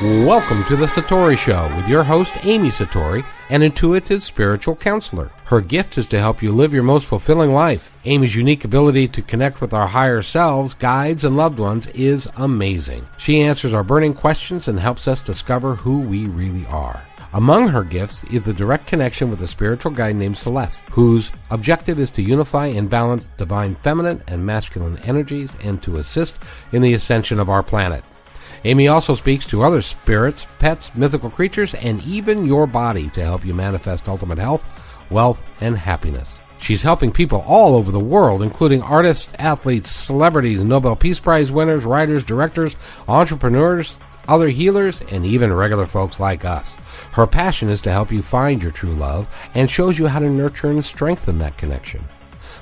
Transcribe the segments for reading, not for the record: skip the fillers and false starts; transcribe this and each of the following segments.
Welcome to the Satori Show with your host, Amy Satori, an intuitive spiritual counselor. Her gift is to help you live your most fulfilling life. Amy's unique ability to connect with our higher selves, guides, and loved ones is amazing. She answers our burning questions and helps us discover who we really are. Among her gifts is the direct connection with a spiritual guide named Celeste, whose objective is to unify and balance divine feminine and masculine energies and to assist in the ascension of our planet. Amy also speaks to other spirits, pets, mythical creatures, and even your body to help you manifest ultimate health, wealth, and happiness. She's helping people all over the world, including artists, athletes, celebrities, Nobel Peace Prize winners, writers, directors, entrepreneurs, other healers, and even regular folks like us. Her passion is to help you find your true love and shows you how to nurture and strengthen that connection.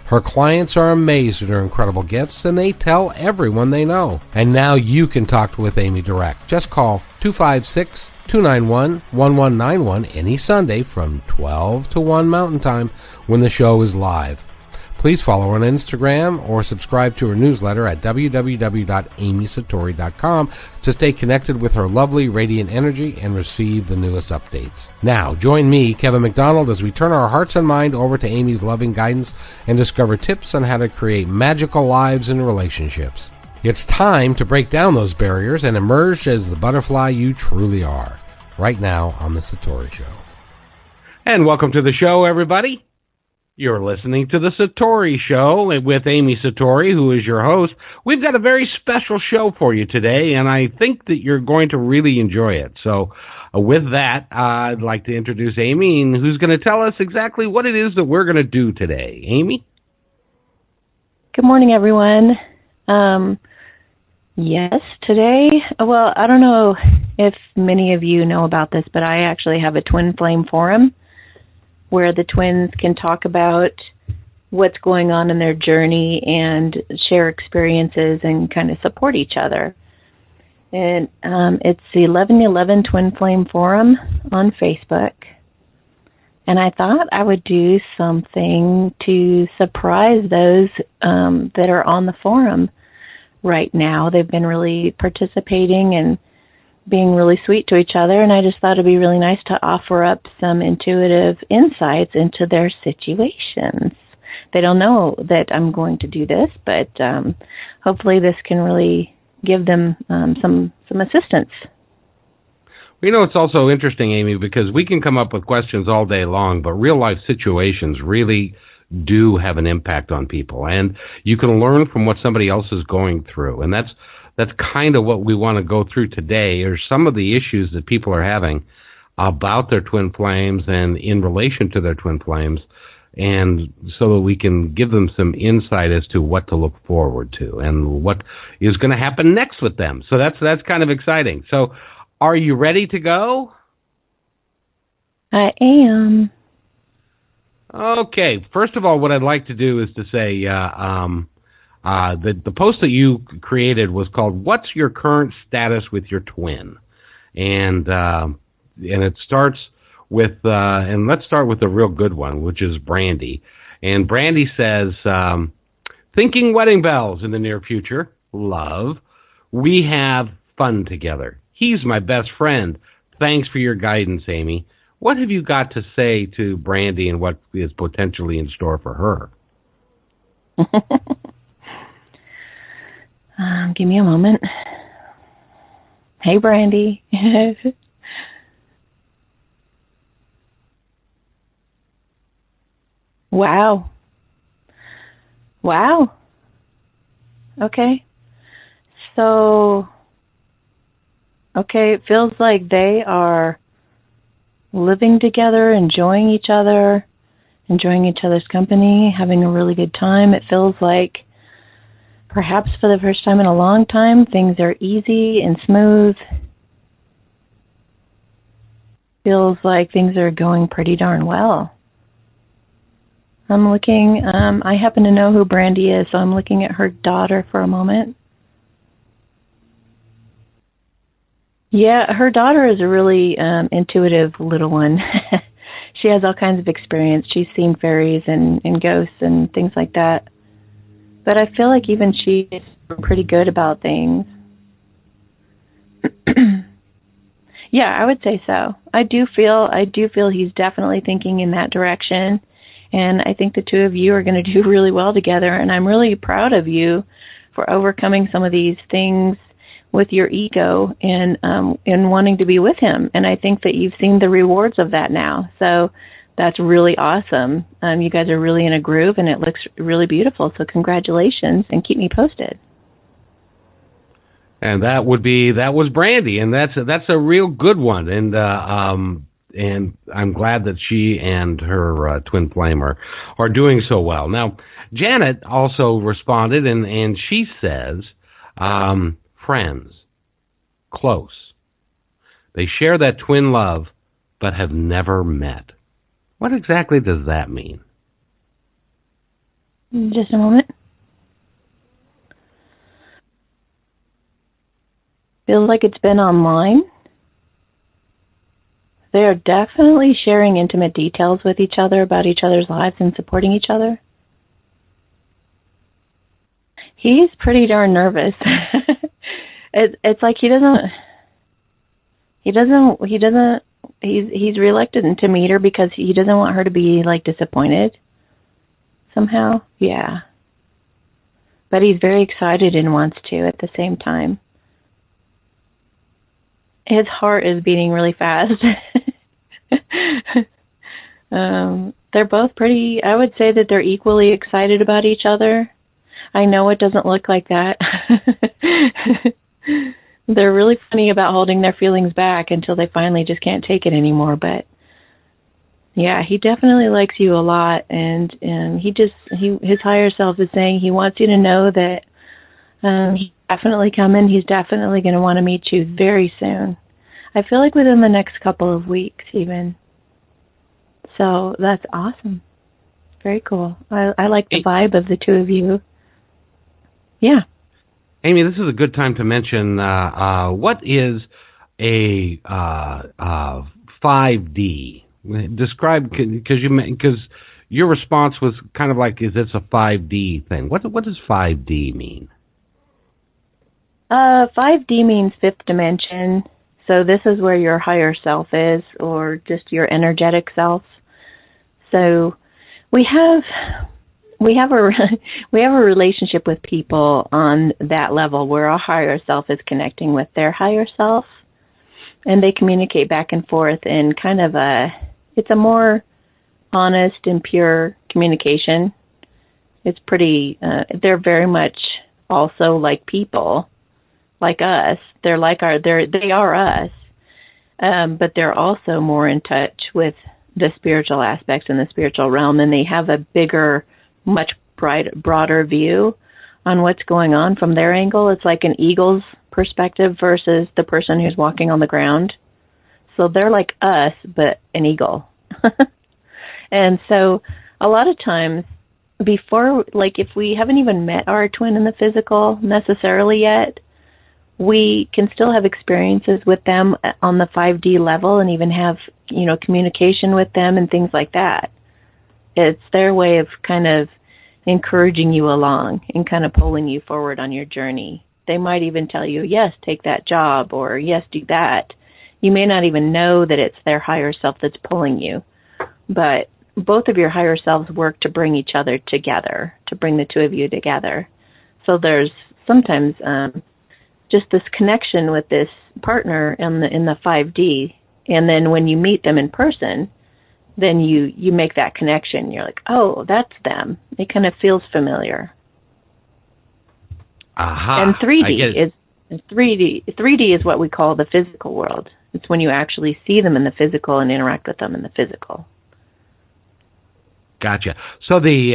Her clients are amazed at her incredible gifts, and they tell everyone they know. And now you can talk with Amy direct. Just call 256-291-1191 any Sunday from 12 to 1 Mountain Time when the show is live. Please follow her on Instagram or subscribe to her newsletter at www.amysatori.com to stay connected with her lovely radiant energy and receive the newest updates. Now, join me, Kevin McDonald, as we turn our hearts and mind over to Amy's loving guidance and discover tips on how to create magical lives and relationships. It's time to break down those barriers and emerge as the butterfly you truly are. Right now on The Satori Show. And welcome to the show, everybody. You're listening to The Satori Show with Amy Satori, who is your host. We've got a very special show for you today, and I think that you're going to really enjoy it. So with that, I'd like to introduce Amy, who's going to tell us exactly what it is that we're going to do today. Amy? Good morning, everyone. Yes, today, well, I don't know if many of you know about this, but I actually have a twin flame forum where the twins can talk about what's going on in their journey and share experiences and kind of support each other. And it's the 1111 Twin Flame Forum on Facebook. And I thought I would do something to surprise those that are on the forum right now. They've been really participating and being really sweet to each other, and I just thought it'd be really nice to offer up some intuitive insights into their situations. They don't know that I'm going to do this, but hopefully this can really give them some assistance. You know, it's also interesting, Amy, because we can come up with questions all day long, but real-life situations really do have an impact on people, and you can learn from what somebody else is going through, and that's kind of what we want to go through today, are some of the issues that people are having about their twin flames and in relation to their twin flames, and so that we can give them some insight as to what to look forward to and what is going to happen next with them. So that's kind of exciting. So are you ready to go? I am. Okay. First of all, what I'd like to do is to say, the post that you created was called "What's Your Current Status with Your Twin?" and it starts with and let's start with a real good one, which is Brandy. And Brandy says, "Thinking wedding bells in the near future. Love. We have fun together. He's my best friend. Thanks for your guidance, Amy." What have you got to say to Brandy and what is potentially in store for her? Give me a moment. Hey, Brandy. Wow. Okay. So, it feels like they are living together, enjoying each other's company, having a really good time. It feels like perhaps for the first time in a long time, things are easy and smooth. Feels like things are going pretty darn well. I'm looking, I happen to know who Brandy is, so I'm looking at her daughter for a moment. Yeah, her daughter is a really intuitive little one. She has all kinds of experience. She's seen fairies and ghosts and things like that. But I feel like even she is pretty good about things. Yeah, I would say so. I do feel he's definitely thinking in that direction, and I think the two of you are going to do really well together, and I'm really proud of you for overcoming some of these things with your ego and wanting to be with him. And I think that you've seen the rewards of that now. So that's really awesome. You guys are really in a groove, and it looks really beautiful. So congratulations, and keep me posted. And that was Brandy, and that's a real good one. And I'm glad that she and her twin flame are doing so well. Now, Janet also responded, and she says, friends, close. They share that twin love, but have never met. What exactly does that mean? Just a moment. Feels like it's been online. They are definitely sharing intimate details with each other about each other's lives and supporting each other. He's pretty darn nervous. It's like he's reluctant to meet her because he doesn't want her to be like disappointed somehow. Yeah. But he's very excited and wants to at the same time. His heart is beating really fast. They're both pretty, I would say that they're equally excited about each other. I know it doesn't look like that. They're really funny about holding their feelings back until they finally just can't take it anymore. But yeah, he definitely likes you a lot, and his higher self is saying he wants you to know that he's definitely coming. He's definitely going to want to meet you very soon. I feel like within the next couple of weeks, even. So that's awesome. Very cool. I like the vibe of the two of you. Yeah. Amy, this is a good time to mention what is a 5D? Describe, because your response was kind of like, is this a 5D thing? What does 5D mean? 5D means fifth dimension. So this is where your higher self is, or just your energetic self. So we have a relationship with people on that level where our higher self is connecting with their higher self, and they communicate back and forth in kind of it's a more honest and pure communication. It's pretty, they're very much also like people, like us. They are us, but they're also more in touch with the spiritual aspects in the spiritual realm, and they have a bigger, much broader view on what's going on from their angle. It's like an eagle's perspective versus the person who's walking on the ground. So they're like us, but an eagle. And so a lot of times before, like if we haven't even met our twin in the physical necessarily yet, we can still have experiences with them on the 5D level and even have, communication with them and things like that. It's their way of kind of encouraging you along and kind of pulling you forward on your journey. They might even tell you, yes, take that job, or yes, do that. You may not even know that it's their higher self that's pulling you, but both of your higher selves work to bring each other together, to bring the two of you together. So there's sometimes just this connection with this partner in the 5D, and then when you meet them in person, then you make that connection. You're like, oh, that's them. It kind of feels familiar. Aha. And 3D is what we call the physical world. It's when you actually see them in the physical and interact with them in the physical. Gotcha. So the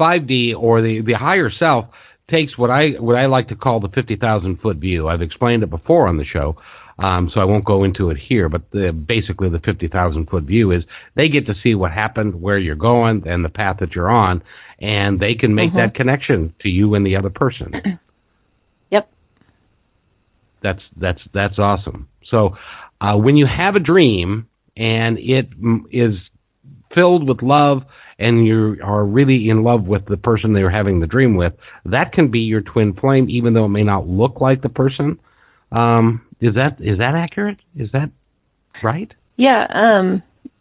5D or the higher self takes what I like to call the 50,000 foot view. I've explained it before on the show, so I won't go into it here. But basically, the 50,000 foot view is they get to see what happened, where you're going, and the path that you're on, and they can make that connection to you and the other person. Yep. That's awesome. So when you have a dream and it is filled with love, and you are really in love with the person they're having the dream with, that can be your twin flame, even though it may not look like the person Is that accurate? Is that right? Yeah,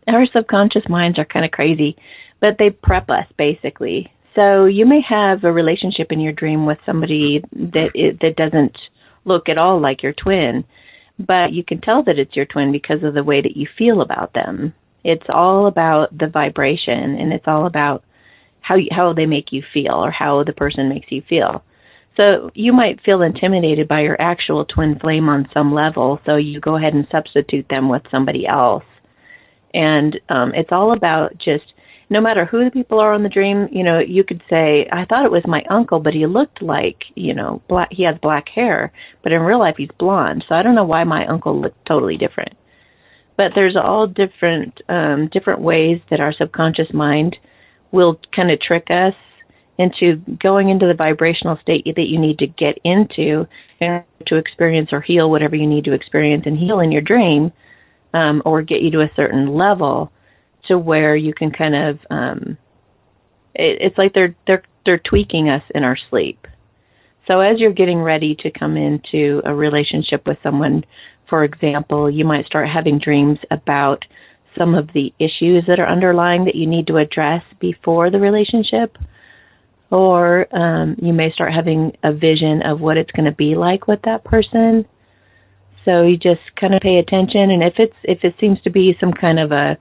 our subconscious minds are kind of crazy, but they prep us basically. So you may have a relationship in your dream with somebody that doesn't look at all like your twin, but you can tell that it's your twin because of the way that you feel about them. It's all about the vibration, and it's all about how they make you feel, or how the person makes you feel. So you might feel intimidated by your actual twin flame on some level, so you go ahead and substitute them with somebody else. And it's all about just, no matter who the people are on the dream, you could say, I thought it was my uncle, but he looked like, black, he has black hair, but in real life he's blonde. So I don't know why my uncle looked totally different. But there's all different ways that our subconscious mind will kind of trick us into going into the vibrational state that you need to get into and to experience or heal whatever you need to experience and heal in your dream, or get you to a certain level to where you can kind of, it's like they're tweaking us in our sleep. So as you're getting ready to come into a relationship with someone, for example, you might start having dreams about some of the issues that are underlying that you need to address before the relationship. Or you may start having a vision of what it's going to be like with that person. So you just kind of pay attention, and if it seems to be some kind of a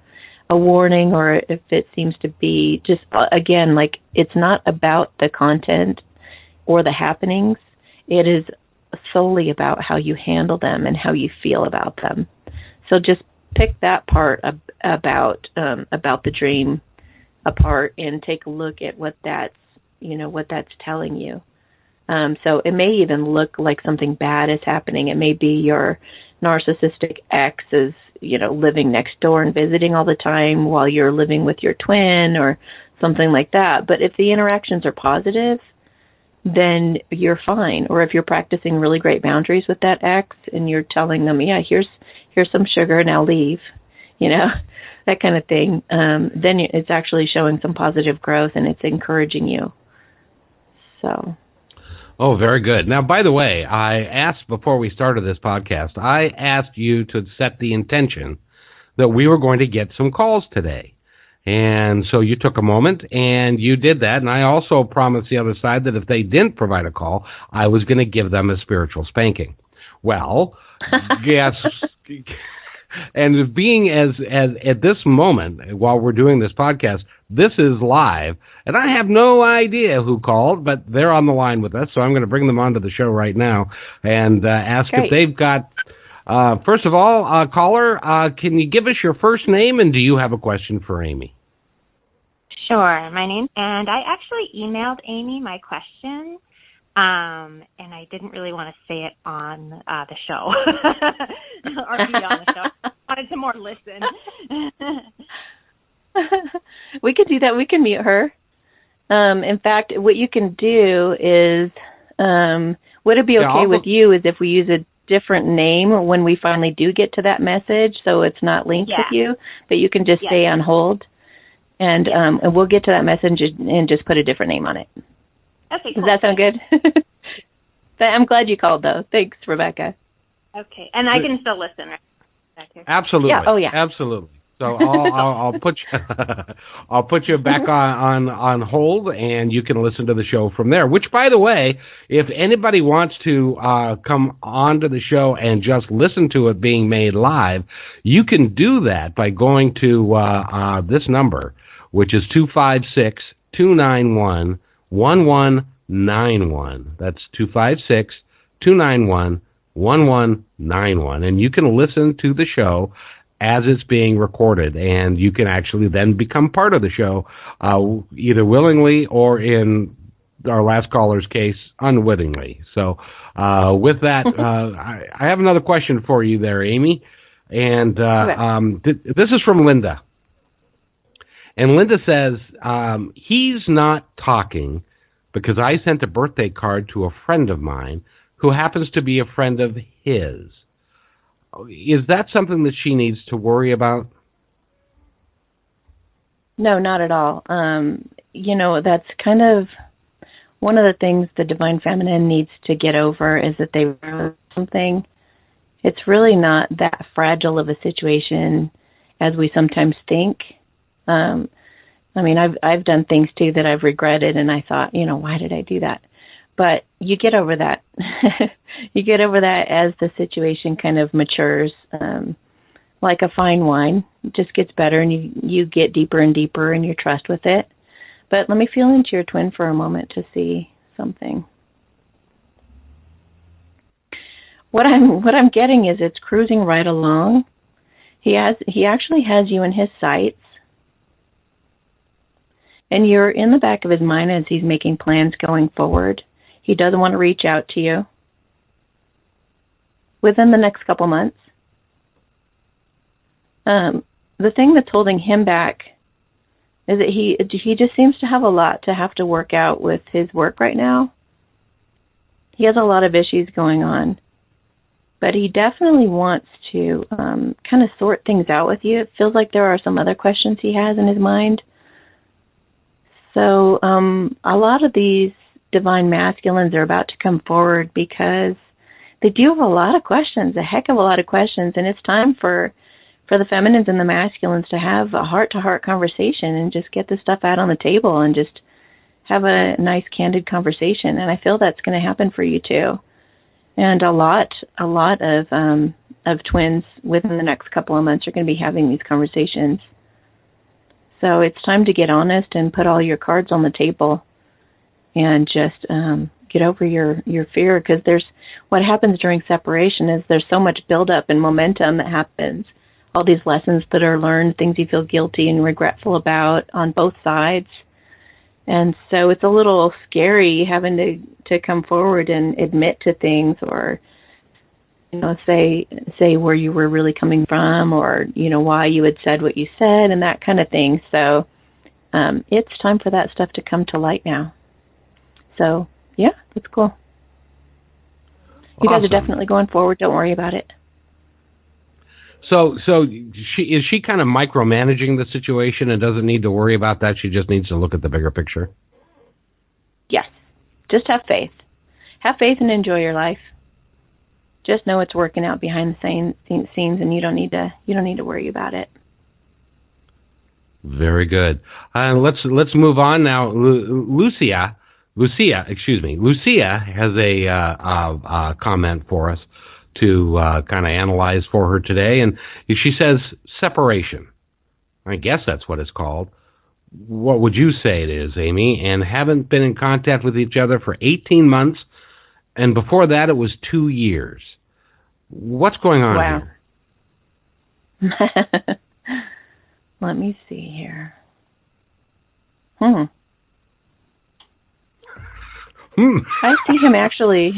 warning, or if it seems to be just, again, like, it's not about the content or the happenings. It is solely about how you handle them and how you feel about them. So just pick that part about the dream apart and take a look at what that's telling you. So it may even look like something bad is happening. It may be your narcissistic ex is, living next door and visiting all the time while you're living with your twin or something like that. But if the interactions are positive, then you're fine. Or if you're practicing really great boundaries with that ex and you're telling them, yeah, here's some sugar, now leave, that kind of thing, then it's actually showing some positive growth and it's encouraging you. So. Oh, very good. Now, by the way, I asked before we started this podcast, I asked you to set the intention that we were going to get some calls today. And so you took a moment and you did that. And I also promised the other side that if they didn't provide a call, I was going to give them a spiritual spanking. Well, yes. And being as at this moment, while we're doing this podcast, this is live, and I have no idea who called, but they're on the line with us, so I'm going to bring them onto the show right now and ask if they've got, first of all, caller, can you give us your first name, and do you have a question for Amy? Sure. My name, and I actually emailed Amy my question, and I didn't really want to say it on the show, or be on the show. I wanted to more listen. We could do that. We can mute her. In fact, what you can do is, would it be okay with you is if we use a different name when we finally do get to that message, so it's not linked with you, but you can just stay on hold, and we'll get to that message and just put a different name on it. Okay, cool. Does that sound good? I'm glad you called, though. Thanks, Rebecca. Okay, and I can still listen, right? Absolutely. Yeah. Oh, yeah. Absolutely. So I'll put you back on hold, and you can listen to the show from there. Which, by the way, if anybody wants to come onto the show and just listen to it being made live, you can do that by going to this number, which is 256-291-1191. That's 256-291-1191, and you can listen to the show as it's being recorded, and you can actually then become part of the show, either willingly or, in our last caller's case, unwittingly. So with that, I have another question for you there, Amy, and this is from Linda. And Linda says, he's not talking because I sent a birthday card to a friend of mine who happens to be a friend of his. Is that something that she needs to worry about? No, not at all. That's kind of one of the things the Divine Feminine needs to get over, is that they wrote something it's really not that fragile of a situation as we sometimes think. I mean, I've done things too that I've regretted, and I thought, why did I do that? But you get over that. You get over that as the situation kind of matures, like a fine wine. It just gets better, and you get deeper and deeper in your trust with it. But let me feel into your twin for a moment to see something. What I'm getting is it's cruising right along. He actually has you in his sights. And you're in the back of his mind as he's making plans going forward. He doesn't want to reach out to you within the next couple months. The thing that's holding him back is that he just seems to have a lot to have to work out with his work right now. He has a lot of issues going on. But he definitely wants to kind of sort things out with you. It feels like there are some other questions he has in his mind. So a lot of these divine masculines are about to come forward because they do have a lot of questions, a heck of a lot of questions, and it's time for the feminines and the masculines to have a heart-to-heart conversation and just get this stuff out on the table and just have a nice, candid conversation. And I feel that's going to happen for you too. And a lot of twins within the next couple of months are going to be having these conversations. So it's time to get honest and put all your cards on the table and just get over your fear, because what happens during separation is there's so much buildup and momentum that happens. All these lessons that are learned, things you feel guilty and regretful about on both sides. And so it's a little scary having to come forward and admit to things, or say where you were really coming from, or why you had said what you said and that kind of thing. So it's time for that stuff to come to light now. So yeah, it's cool. You guys are definitely going forward. Don't worry about it. So is she kind of micromanaging the situation and doesn't need to worry about that? She just needs to look at the bigger picture. Yes, just have faith. Have faith and enjoy your life. Just know it's working out behind the scenes, and you don't need to worry about it. Very good. Let's move on now. Lucia has a comment for us to kind of analyze for her today, and she says separation. I guess that's what it's called. What would you say it is, Amy? And haven't been in contact with each other for 18 months, and before that it was 2 years. What's going on here? Let me see here. I see him actually.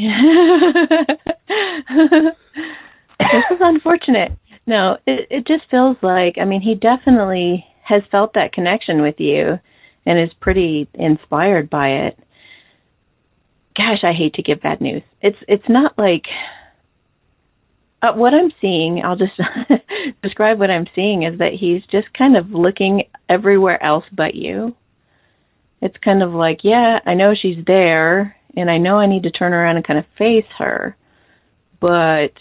This is unfortunate. No, it just feels like, he definitely has felt that connection with you and is pretty inspired by it. Gosh, I hate to give bad news. It's not like what I'm seeing. I'll just describe what I'm seeing is that he's just kind of looking everywhere else but you. It's kind of like, yeah, I know she's there, and I know I need to turn around and kind of face her, but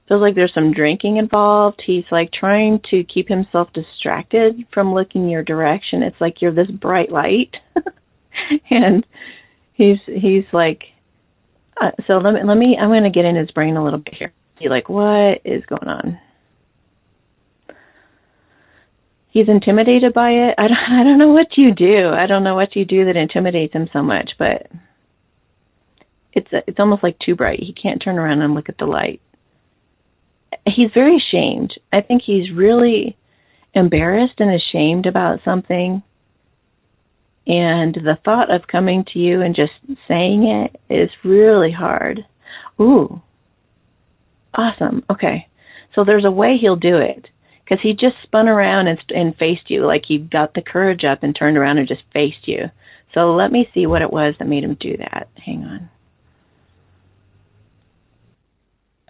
feels like there's some drinking involved. He's like trying to keep himself distracted from looking your direction. It's like you're this bright light, and he's like, so let me. I'm going to get in his brain a little bit here. He's like, what is going on? He's intimidated by it. I don't know what you do. I don't know what you do that intimidates him so much, but it's almost like too bright. He can't turn around and look at the light. He's very ashamed. I think he's really embarrassed and ashamed about something. And the thought of coming to you and just saying it is really hard. Ooh, awesome. Okay. So there's a way he'll do it. Because he just spun around and faced you, like he got the courage up and turned around and just faced you. So let me see what it was that made him do that. Hang on.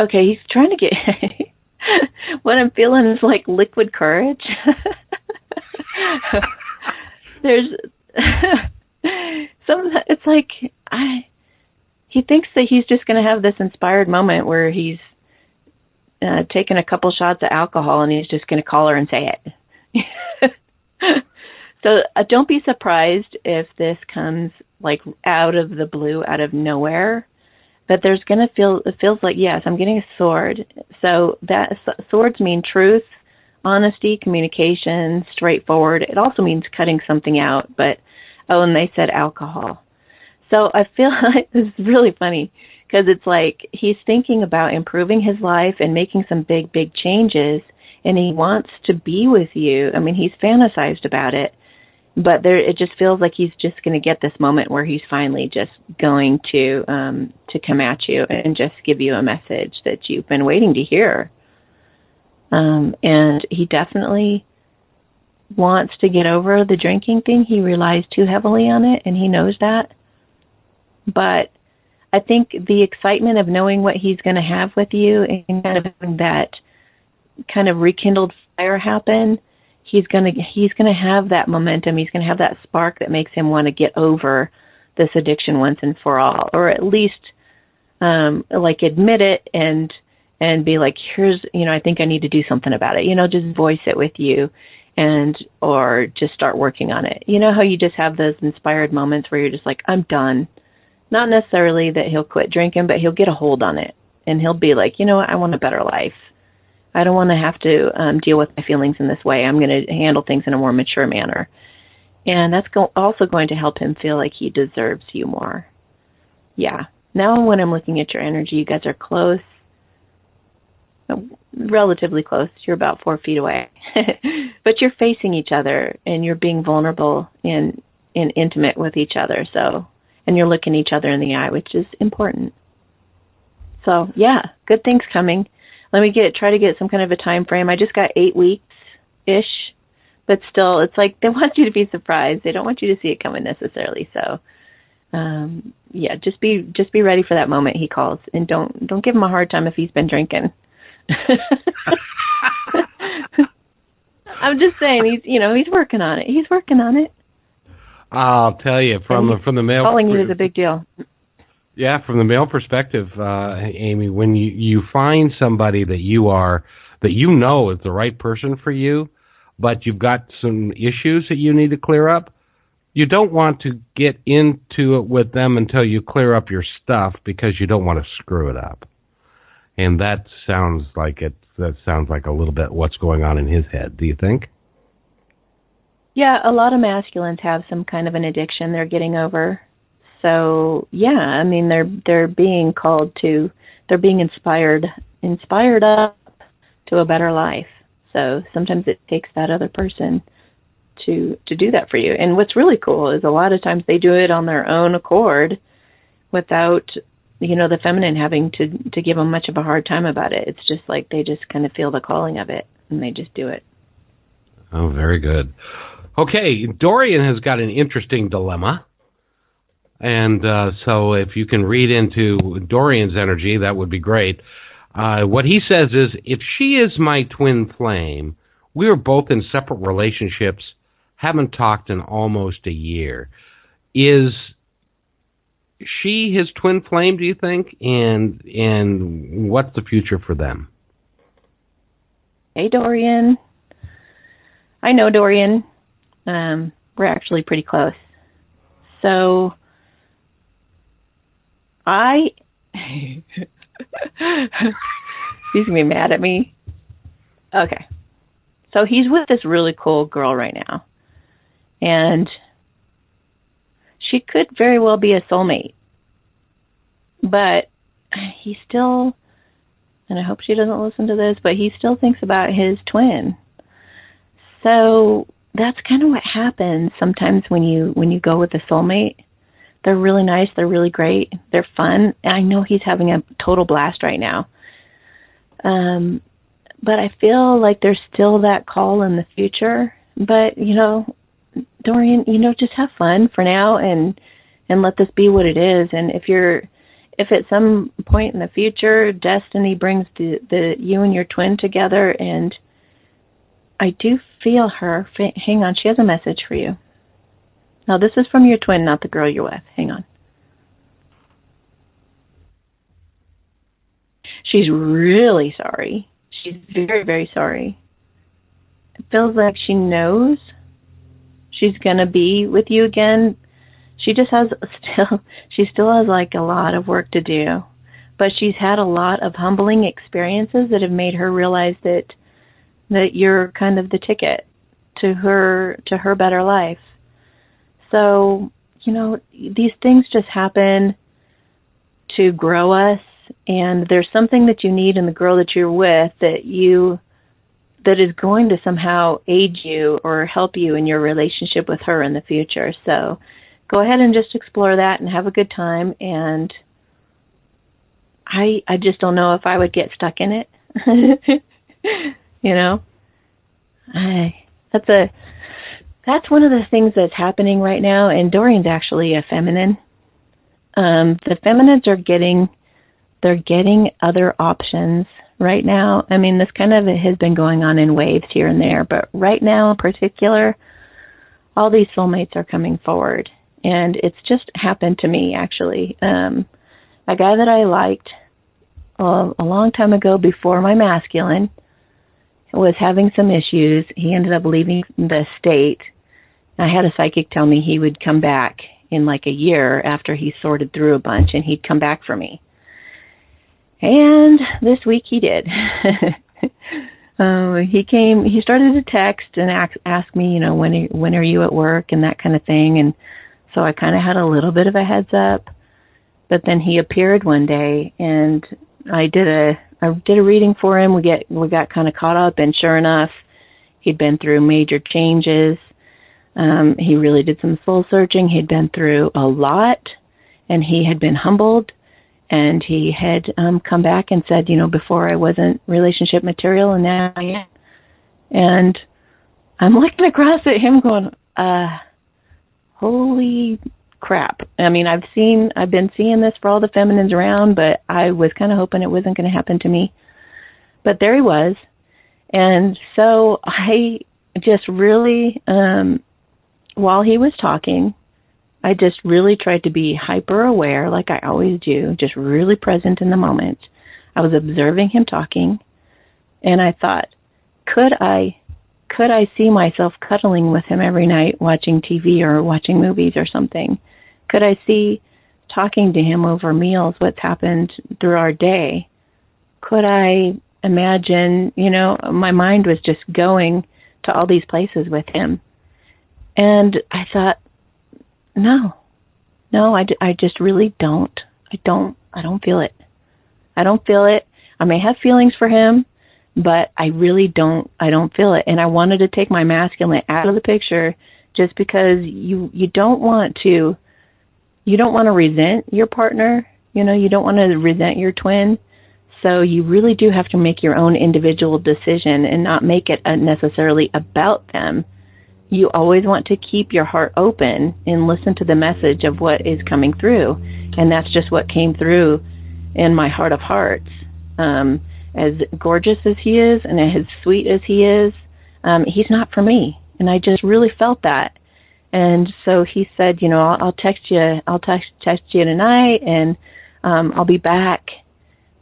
Okay, he's trying to get... What I'm feeling is like liquid courage. There's... It's like... He thinks that he's just going to have this inspired moment where he's taken a couple shots of alcohol, and he's just going to call her and say it. So don't be surprised if this comes like out of the blue, out of nowhere. But there's going to it feels like, yes, I'm getting a sword. So that swords mean truth, honesty, communication, straightforward. It also means cutting something out. But, and they said alcohol. So I feel like this is really funny because it's like he's thinking about improving his life and making some big, big changes. And he wants to be with you. I mean, he's fantasized about it. But it just feels like he's just going to get this moment where he's finally just going to come at you and just give you a message that you've been waiting to hear. And he definitely wants to get over the drinking thing. He relies too heavily on it, and he knows that. But I think the excitement of knowing what he's going to have with you and kind of having that kind of rekindled fire happen, he's going to have that momentum. He's going to have that spark that makes him want to get over this addiction once and for all, or at least like admit it and be like, here's, I think I need to do something about it. Just voice it with you or just start working on it. You know how you just have those inspired moments where you're just like, I'm done. Not necessarily that he'll quit drinking, but he'll get a hold on it and he'll be like, I want a better life. I don't want to have to deal with my feelings in this way. I'm going to handle things in a more mature manner. And that's also going to help him feel like he deserves you more. Yeah. Now when I'm looking at your energy, you guys are close, relatively close. You're about 4 feet away. But you're facing each other and you're being vulnerable and intimate with each other. And you're looking each other in the eye, which is important. So, yeah, good things coming. Let me try to get some kind of a time frame. I just got 8 weeks-ish, but still, it's like they want you to be surprised. They don't want you to see it coming necessarily. So, yeah, just be ready for that moment he calls, and don't give him a hard time if he's been drinking. I'm just saying he's working on it. He's working on it. I'll tell you from the male. Calling you is a big deal. Yeah, from the male perspective, Amy, when you find somebody that you know is the right person for you, but you've got some issues that you need to clear up, you don't want to get into it with them until you clear up your stuff because you don't want to screw it up. And that sounds like a little bit what's going on in his head. Do you think? Yeah, a lot of masculines have some kind of an addiction they're getting over. So, yeah, I mean, they're being inspired up to a better life. So sometimes it takes that other person to do that for you. And what's really cool is a lot of times they do it on their own accord without, the feminine having to give them much of a hard time about it. It's just like they just kind of feel the calling of it and they just do it. Oh, very good. Okay, Dorian has got an interesting dilemma. And so if you can read into Dorian's energy, that would be great. What he says is, if she is my twin flame, we are both in separate relationships, haven't talked in almost a year. Is she his twin flame, do you think? And what's the future for them? Hey, Dorian. I know Dorian. We're actually pretty close. So he's going to be mad at me. Okay. So he's with this really cool girl right now. And she could very well be a soulmate. But he still, and I hope she doesn't listen to this, but he still thinks about his twin. So that's kind of what happens sometimes when you go with a soulmate. They're really nice. They're really great. They're fun. And I know he's having a total blast right now. But I feel like there's still that call in the future. But, Dorian, just have fun for now and let this be what it is. And if at some point in the future, destiny brings the you and your twin together, and I do feel her. Hang on, she has a message for you. Now, this is from your twin, not the girl you're with. Hang on. she's really sorry. She's very, very sorry. It feels like she knows she's going to be with you again. She just she still has like a lot of work to do. But she's had a lot of humbling experiences that have made her realize that you're kind of the ticket to her better life. So, these things just happen to grow us, and there's something that you need in the girl that you're with that is going to somehow aid you or help you in your relationship with her in the future. So go ahead and just explore that and have a good time. And I just don't know if I would get stuck in it. That's one of the things that's happening right now. And Doreen's actually a feminine. The feminines are getting other options right now. I mean, this kind of has been going on in waves here and there, but right now in particular, all these soulmates are coming forward. And it's just happened to me, actually. A guy that I liked a long time ago before my masculine was having some issues. He ended up leaving the state. I had a psychic tell me he would come back in like a year after he sorted through a bunch, and he'd come back for me. And this week he did. He started to text and ask me, when are you at work and that kind of thing. And so I kind of had a little bit of a heads up. But then he appeared one day, and I did a reading for him. We got kind of caught up, and sure enough, he'd been through major changes. He really did some soul searching. He'd been through a lot, and he had been humbled, and he had come back and said, before I wasn't relationship material, and now I am. And I'm looking across at him going, holy crap. I mean, I've been seeing this for all the feminines around, but I was kind of hoping it wasn't going to happen to me. But there he was. And so I just really, while he was talking, I just really tried to be hyper aware, like I always do, just really present in the moment. I was observing him talking, and I thought, could I see myself cuddling with him every night, watching TV or watching movies or something? Could I see talking to him over meals, what's happened through our day? Could I imagine, my mind was just going to all these places with him. And I thought, no, I just really don't. I don't feel it. I don't feel it. I may have feelings for him, but I really don't feel it. And I wanted to take my masculine out of the picture just because you don't want to resent your partner. You don't want to resent your twin. So you really do have to make your own individual decision and not make it necessarily about them. You always want to keep your heart open and listen to the message of what is coming through. And that's just what came through in my heart of hearts. As gorgeous as he is and as sweet as he is, he's not for me. And I just really felt that. And so he said, I'll text you tonight, and I'll be back.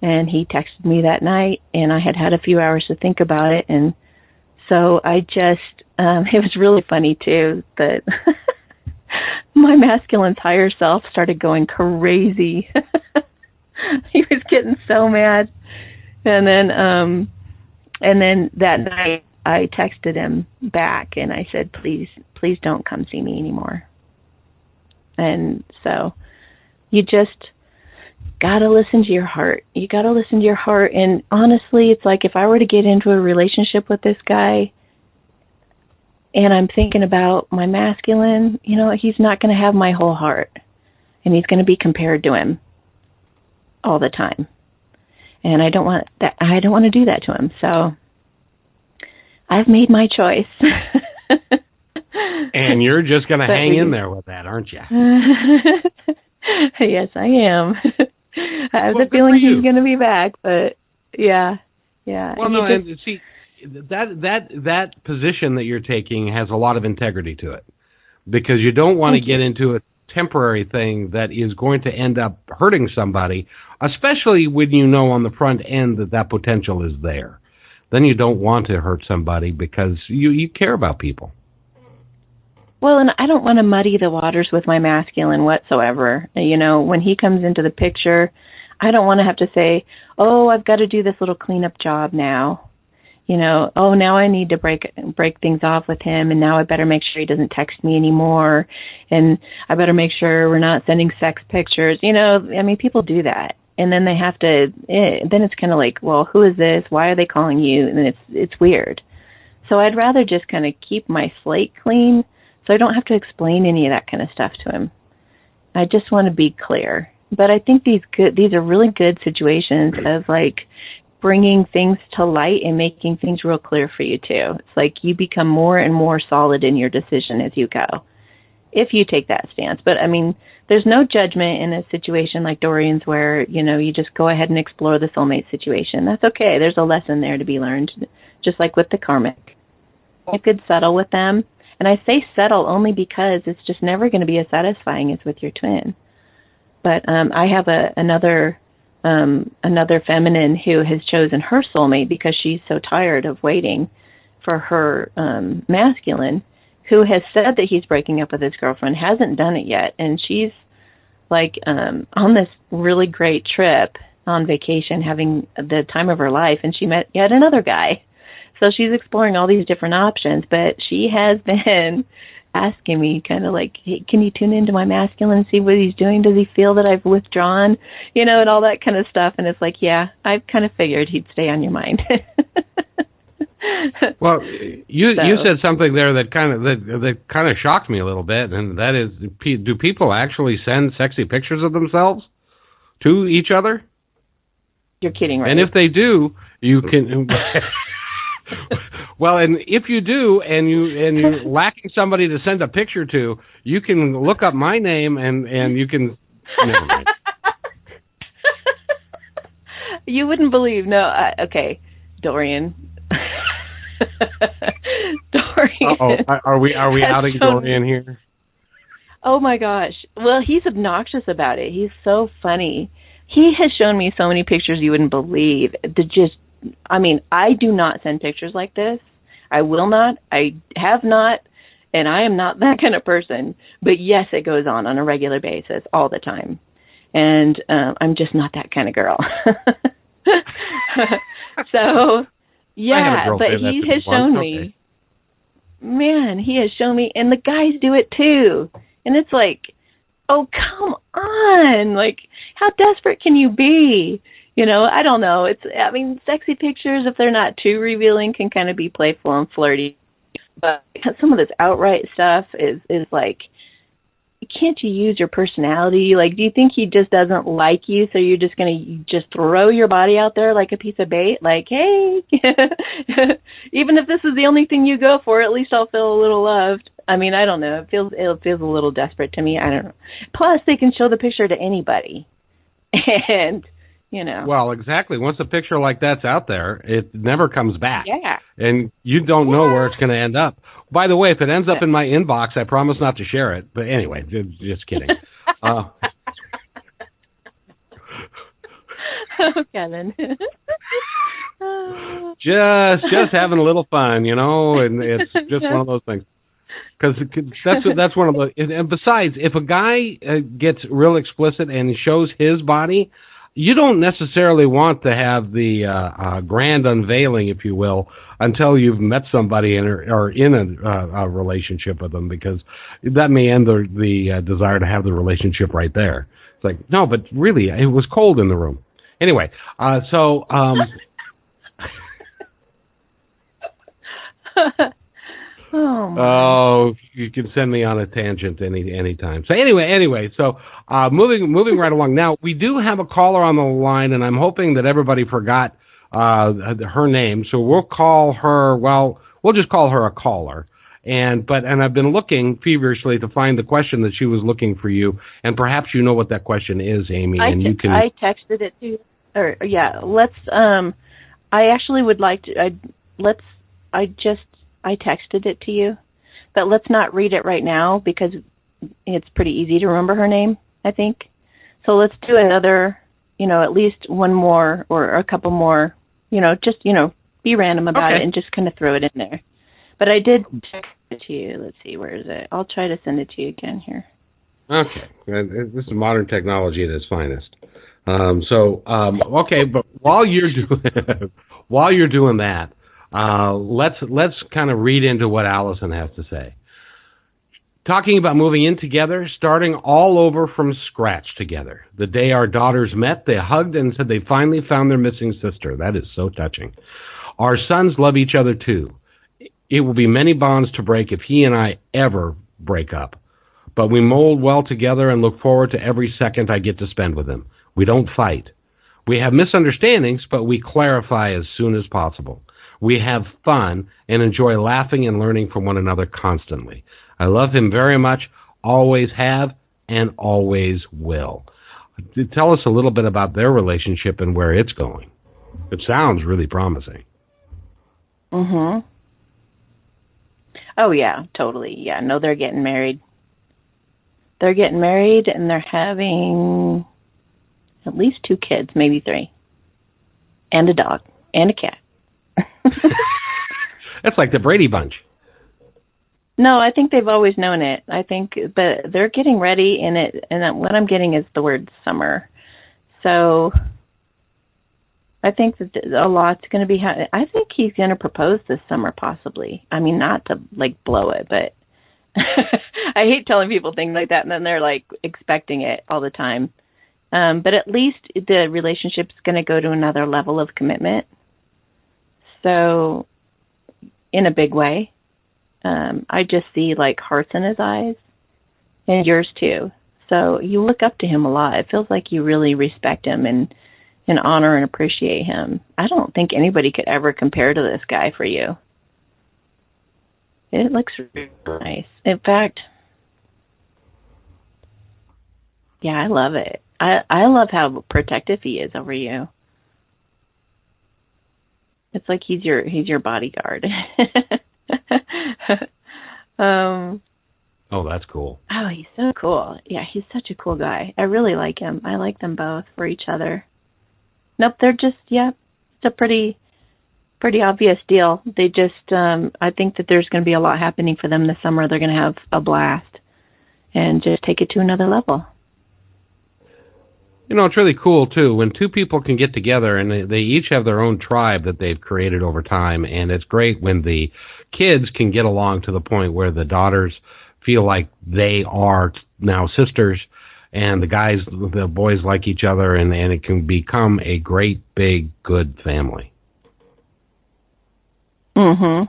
And he texted me that night, and I had a few hours to think about it. And so I just, it was really funny too that my masculine's higher self started going crazy. He was getting so mad. And then that night I texted him back and I said, please don't come see me anymore. And so you just gotta listen to your heart. You gotta listen to your heart. And honestly, it's like if I were to get into a relationship with this guy and I'm thinking about my masculine, he's not going to have my whole heart, and he's going to be compared to him all the time. And I don't want that. I don't want to do that to him. So I've made my choice. And you're just going to hang in there with that, aren't you? Yes, I am. I have the feeling he's going to be back, but yeah. Well, no, and see, that position that you're taking has a lot of integrity to it, because you don't want to get into a temporary thing that is going to end up hurting somebody, especially when you know on the front end that potential is there. Then you don't want to hurt somebody because you care about people. Well, and I don't want to muddy the waters with my masculine whatsoever. You know, when he comes into the picture, I don't want to have to say, oh, I've got to do this little cleanup job now. You know, oh, now I need to break things off with him, and now I better make sure he doesn't text me anymore, and I better make sure we're not sending sex pictures. You know, I mean, people do that, and then they have to. Then it's kind of like, well, who is this? Why are they calling you? And it's weird. So I'd rather just kind of keep my slate clean, so I don't have to explain any of that kind of stuff to him. I just want to be clear. But I think these are really good situations of like bringing things to light and making things real clear for you too. It's like you become more and more solid in your decision as you go, if you take that stance. But I mean, there's no judgment in a situation like Dorian's where, you know, you just go ahead and explore the soulmate situation. That's okay. There's a lesson there to be learned, just like with the karmic. You could settle with them. And I say settle only because it's just never going to be as satisfying as with your twin. But I have another feminine who has chosen her soulmate because she's so tired of waiting for her masculine, who has said that he's breaking up with his girlfriend, hasn't done it yet, and she's like on this really great trip on vacation, having the time of her life, and she met yet another guy. So she's exploring all these different options, but she has been asking me kind of like, hey, can you tune into my masculine and see what he's doing? Does he feel that I've withdrawn? You know, and all that kind of stuff. And it's like, yeah, I kind of figured he'd stay on your mind. Well, you said something there that kind of shocked me a little bit, and that is, do people actually send sexy pictures of themselves to each other? You're kidding, right? And if they do, you can. Well, and if you do, and you're lacking somebody to send a picture to, you can look up my name, and you can. Never mind. You wouldn't believe. No, okay, Dorian. Dorian. Uh-oh. Are we outing Dorian here? Oh my gosh. Well, he's obnoxious about it. He's so funny. He has shown me so many pictures you wouldn't believe. I do not send pictures like this. I will not. I have not. And I am not that kind of person. But yes, it goes on a regular basis all the time. And I'm just not that kind of girl. So, yeah, but he has shown me. Man, he has shown me. And the guys do it too. And it's like, oh, come on. Like, how desperate can you be? You know, I don't know. Sexy pictures, if they're not too revealing, can kind of be playful and flirty. But some of this outright stuff is like, can't you use your personality? Like, do you think he just doesn't like you, so you're just going to just throw your body out there like a piece of bait? Like, hey, even if this is the only thing you go for, at least I'll feel a little loved. I mean, I don't know. It feels a little desperate to me. I don't know. Plus, they can show the picture to anybody. And, you know. Well, exactly. Once a picture like that's out there, it never comes back. Yeah. And you don't know where it's going to end up. By the way, if it ends up in my inbox, I promise not to share it. But anyway, just kidding. Oh, Kevin. just having a little fun, you know, and it's just one of those things. Because that's one of the. And besides, if a guy gets real explicit and shows his body, you don't necessarily want to have the grand unveiling, if you will, until you've met somebody and are in a relationship with them, because that may end the desire to have the relationship right there. It's like, no, but really, it was cold in the room. Anyway, so. Oh, you can send me on a tangent anytime. So anyway, so moving right along. Now, we do have a caller on the line, and I'm hoping that everybody forgot her name. So we'll call her, we'll just call her a caller. And I've been looking feverishly to find the question that she was looking for you, and perhaps you know what that question is, Amy, and you can. I texted it to you. Or yeah, let's. I actually would like to. I texted it to you, but let's not read it right now, because it's pretty easy to remember her name, I think. So let's do another, at least one more or a couple more, just, be random about it and just kind of throw it in there. But I did text it to you. Let's see, where is it? I'll try to send it to you again here. Okay. This is modern technology at its finest. Okay, but while you're doing that, let's kind of read into what Allison has to say. Talking about moving in together, starting all over from scratch together. The day our daughters met, they hugged and said they finally found their missing sister. That is so touching. Our sons love each other too. It will be many bonds to break if he and I ever break up. But we mold well together and look forward to every second I get to spend with him. We don't fight. We have misunderstandings, but we clarify as soon as possible. We have fun and enjoy laughing and learning from one another constantly. I love him very much, always have, and always will. Tell us a little bit about their relationship and where it's going. It sounds really promising. Mm-hmm. Oh, yeah, totally. Yeah, no, they're getting married. They're getting married, and they're having at least 2 kids, maybe 3. And a dog. And a cat. That's like the Brady Bunch. No, I think they've always known it. I think, but they're getting ready in it, and what I'm getting is the word summer. So I think that a lot's going to be. I think he's going to propose this summer, possibly. I mean, not to blow it, but I hate telling people things like that, and then they're expecting it all the time. But at least the relationship's going to go to another level of commitment. So, in a big way. I just see hearts in his eyes, and yours too. So you look up to him a lot. It feels like you really respect him and honor and appreciate him. I don't think anybody could ever compare to this guy for you. It looks really nice. In fact, yeah, I love it. I love how protective he is over you. It's like he's your bodyguard. Oh, that's cool. Oh, he's so cool. Yeah, he's such a cool guy. I really like him. I like them both for each other. Nope, they're just, it's a pretty obvious deal. They just, I think that there's going to be a lot happening for them this summer. They're going to have a blast and just take it to another level. It's really cool, too, when 2 people can get together and they each have their own tribe that they've created over time, and it's great when the kids can get along to the point where the daughters feel like they are now sisters, and the boys like each other, and it can become a great, big, good family. Mm-hmm.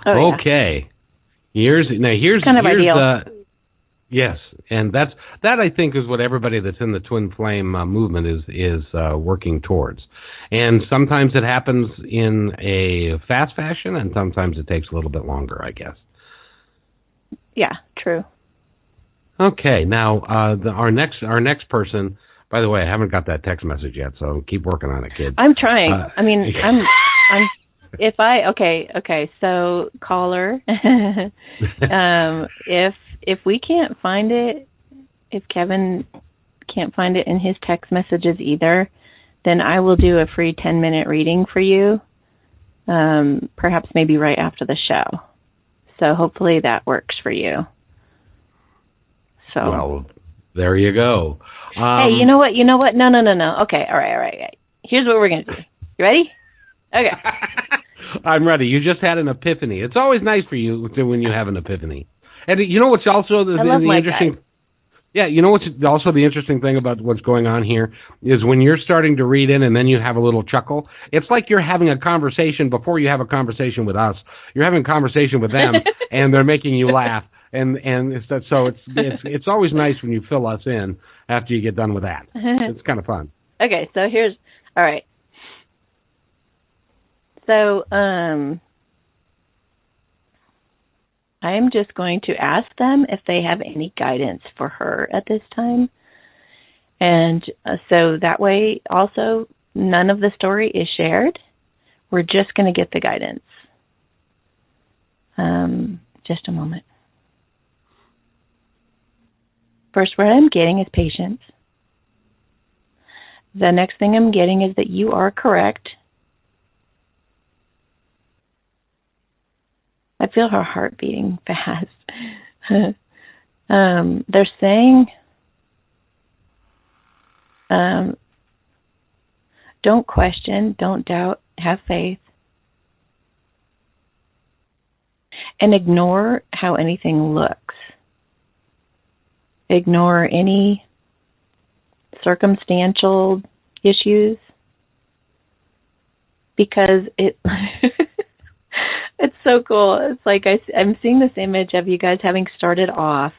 Oh, okay. Yeah. Here's kind of ideal. Yes, and that I think is what everybody that's in the Twin Flame movement is working towards. And sometimes it happens in a fast fashion, and sometimes it takes a little bit longer, I guess. Yeah, true. Okay, now our next person. By the way, I haven't got that text message yet, so keep working on it, kid. I'm trying. Okay. So caller, if we can't find it, if Kevin can't find it in his text messages either, then I will do a free 10-minute reading for you, perhaps maybe right after the show. So hopefully that works for you. So well, there you go. Hey, you know what? No. Okay, all right. Here's what we're gonna do. You ready? Okay. I'm ready. You just had an epiphany. It's always nice for you when you have an epiphany. And you know what's also the interesting? Guy. Yeah, you know what's also the interesting thing about what's going on here is when you're starting to read in and then you have a little chuckle. It's like you're having a conversation before you have a conversation with us. You're having a conversation with them, and they're making you laugh. And it's always nice when you fill us in after you get done with that. It's kind of fun. Okay, so all right. So I'm just going to ask them if they have any guidance for her at this time. And so that way also none of the story is shared. We're just going to get the guidance. Just a moment. First word I'm getting is patience. The next thing I'm getting is that you are correct. I feel her heart beating fast. They're saying, don't question, don't doubt, have faith. And ignore how anything looks. Ignore any circumstantial issues, because it's so cool. It's like I'm seeing this image of you guys having started off.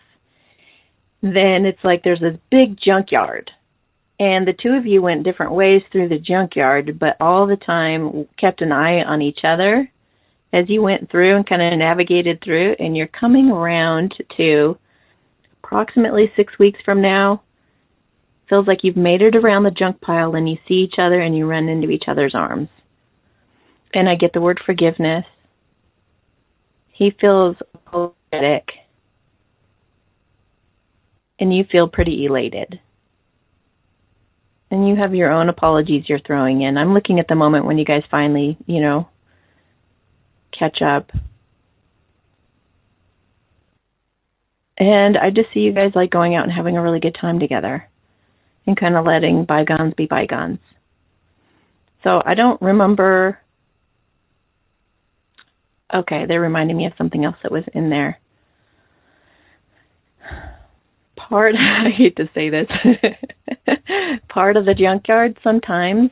Then it's like there's this big junkyard, and the two of you went different ways through the junkyard, but all the time kept an eye on each other as you went through and kind of navigated through, and you're coming around to approximately 6 weeks from now. Feels like you've made it around the junk pile and you see each other and you run into each other's arms. And I get the word forgiveness. He feels apologetic. And you feel pretty elated. And you have your own apologies you're throwing in. I'm looking at the moment when you guys finally, catch up. And I just see you guys like going out and having a really good time together and kind of letting bygones be bygones. So I don't remember. Okay, they're reminding me of something else that was in there. I hate to say this, part of the junkyard sometimes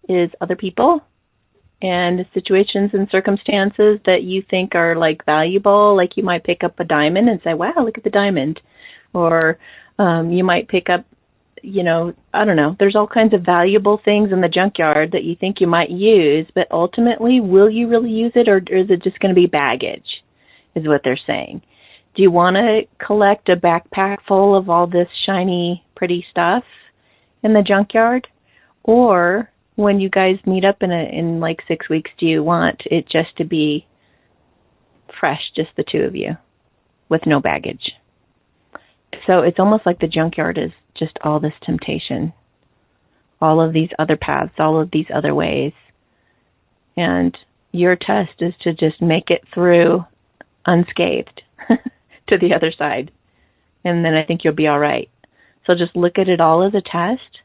is other people and situations and circumstances that you think are like valuable. Like you might pick up a diamond and say, wow, look at the diamond. Or you might pick up, I don't know. There's all kinds of valuable things in the junkyard that you think you might use, but ultimately, will you really use it, or is it just going to be baggage, is what they're saying. Do you want to collect a backpack full of all this shiny, pretty stuff in the junkyard? Or when you guys meet up in like 6 weeks, do you want it just to be fresh, just the two of you, with no baggage? So it's almost like the junkyard is just all this temptation, all of these other paths, all of these other ways. And your test is to just make it through unscathed to the other side. And then I think you'll be all right. So just look at it all as a test.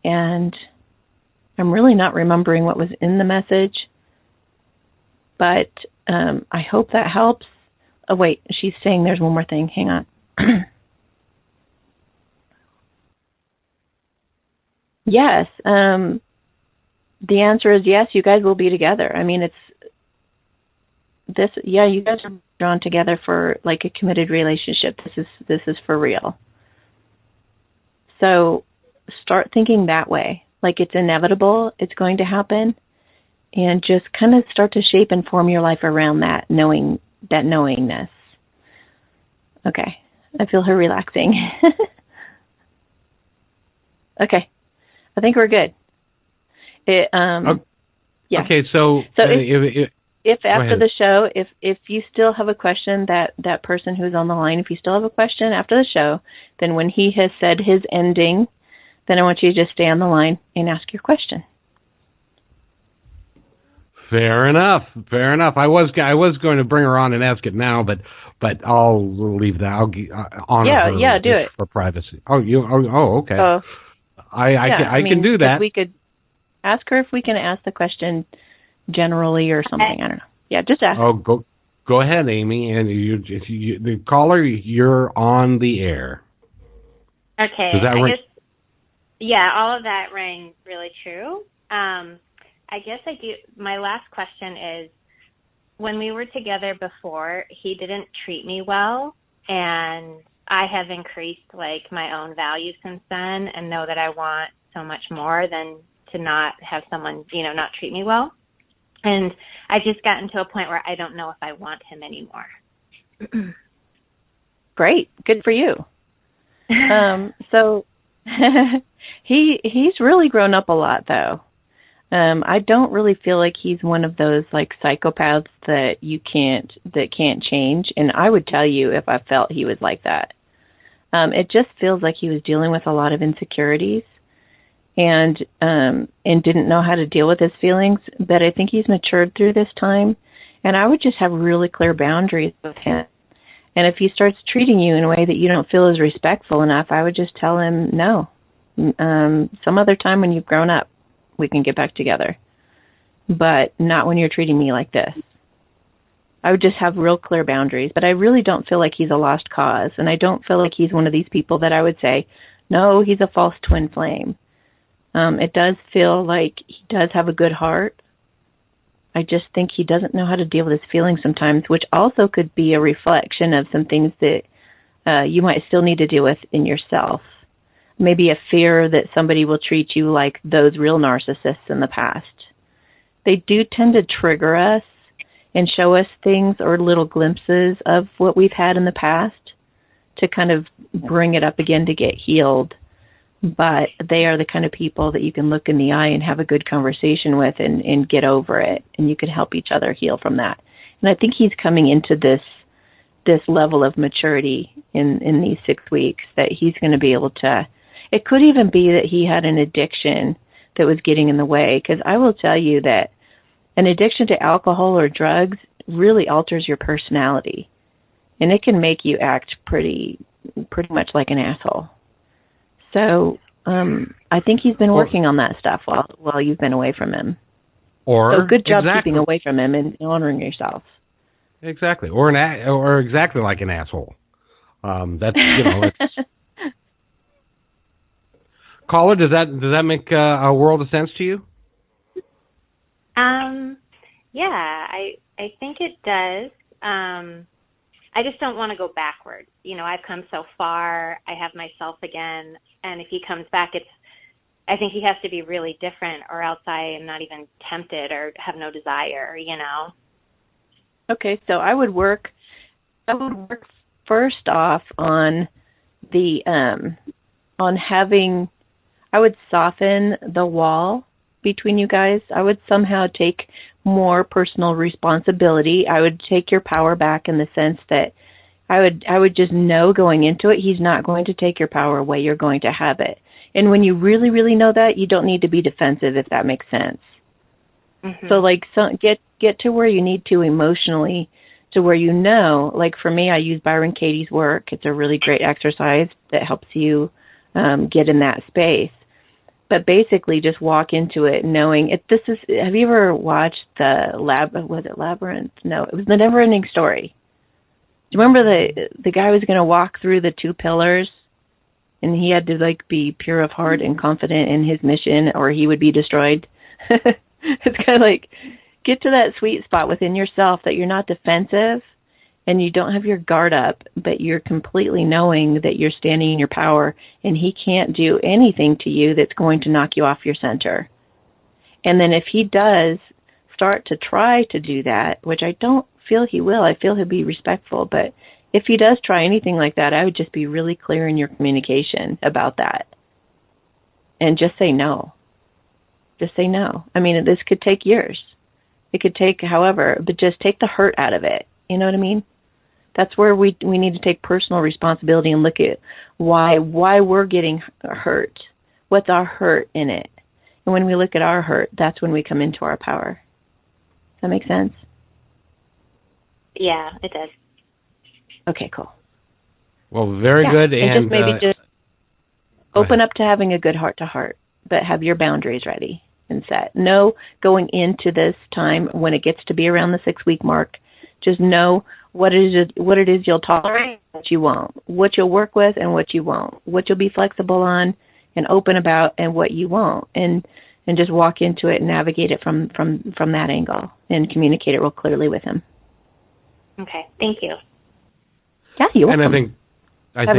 And I'm really not remembering what was in the message, but I hope that helps. Oh, wait, she's saying there's one more thing. Hang on. Yes. The answer is yes, you guys will be together. I mean, you guys are drawn together for like a committed relationship. This is for real. So start thinking that way. Like it's inevitable, it's going to happen, and just kind of start to shape and form your life around that knowingness. Okay. I feel her relaxing. Okay. I think we're good. Yeah. Okay, so if after the show, if you still have a question, that person who's on the line, if you still have a question after the show, then when he has said his ending, then I want you to just stay on the line and ask your question. Fair enough. I was going to bring her on and ask it now, but I'll leave that. I'll honor her. Yeah, do it for privacy. Okay. I can do that. We could ask her if we can ask the question generally or something. I don't know. Yeah, just ask. Oh, go ahead, Amy, and the caller, you're on the air. Okay. Does that ring? Yeah, all of that rang really true. I guess I do. My last question is, when we were together before, he didn't treat me well, and I have increased like my own value since then, and know that I want so much more than to not have someone, not treat me well. And I've just gotten to a point where I don't know if I want him anymore. Great, good for you. So he's really grown up a lot, though. I don't really feel like he's one of those like psychopaths that can't change. And I would tell you if I felt he was like that. It just feels like he was dealing with a lot of insecurities and didn't know how to deal with his feelings. But I think he's matured through this time. And I would just have really clear boundaries with him. And if he starts treating you in a way that you don't feel is respectful enough, I would just tell him no. Some other time when you've grown up, we can get back together. But not when you're treating me like this. I would just have real clear boundaries. But I really don't feel like he's a lost cause. And I don't feel like he's one of these people that I would say, no, he's a false twin flame. It does feel like he does have a good heart. I just think he doesn't know how to deal with his feelings sometimes, which also could be a reflection of some things that you might still need to deal with in yourself. Maybe a fear that somebody will treat you like those real narcissists in the past. They do tend to trigger us and show us things or little glimpses of what we've had in the past to kind of bring it up again to get healed. But they are the kind of people that you can look in the eye and have a good conversation with and get over it. And you can help each other heal from that. And I think he's coming into this level of maturity in these 6 weeks that he's going to be able to. It could even be that he had an addiction that was getting in the way. Because I will tell you that an addiction to alcohol or drugs really alters your personality. And it can make you act pretty much like an asshole. So I think he's been working on that stuff while you've been away from him. So good job keeping away from him and honoring yourself. Exactly, or exactly like an asshole. That's It's... Caller, does that make a world of sense to you? Yeah, I think it does. I just don't want to go backwards. I've come so far. I have myself again. And if he comes back, I think he has to be really different or else I am not even tempted or have no desire, Okay, so I would work first off on I would soften the wall between you guys. I would somehow take more personal responsibility. I would take your power back in the sense that I would just know going into it, he's not going to take your power away. You're going to have it. And when you really, really know that, you don't need to be defensive, if that makes sense. Mm-hmm. So get to where you need to emotionally, to where like for me, I use Byron Katie's work. It's a really great exercise that helps you get in that space. But basically, just walk into it knowing it. Have you ever watched was it Labyrinth? No, it was The Never-Ending Story. Do you remember the guy was going to walk through the 2 pillars, and he had to be pure of heart and confident in his mission, or he would be destroyed. It's kind of like get to that sweet spot within yourself that you're not defensive and you don't have your guard up, but you're completely knowing that you're standing in your power and he can't do anything to you that's going to knock you off your center. And then if he does start to try to do that, which I don't feel he will, I feel he'll be respectful, but if he does try anything like that, I would just be really clear in your communication about that. And just say no. Just say no. I mean, this could take years. It could take however, but just take the hurt out of it. You know what I mean? That's where we need to take personal responsibility and look at why we're getting hurt. What's our hurt in it? And when we look at our hurt, that's when we come into our power. Does that make sense? Yeah, it does. Okay, cool. Well, very good. And just open up to having a good heart-to-heart, but have your boundaries ready and set. Know going into this time when it gets to be around the 6-week mark, just know what it is you'll tolerate, what you won't, what you'll work with and what you won't, what you'll be flexible on and open about and what you won't, and just walk into it and navigate it from that angle and communicate it real clearly with him. Okay, thank you. Yeah, you're welcome. And I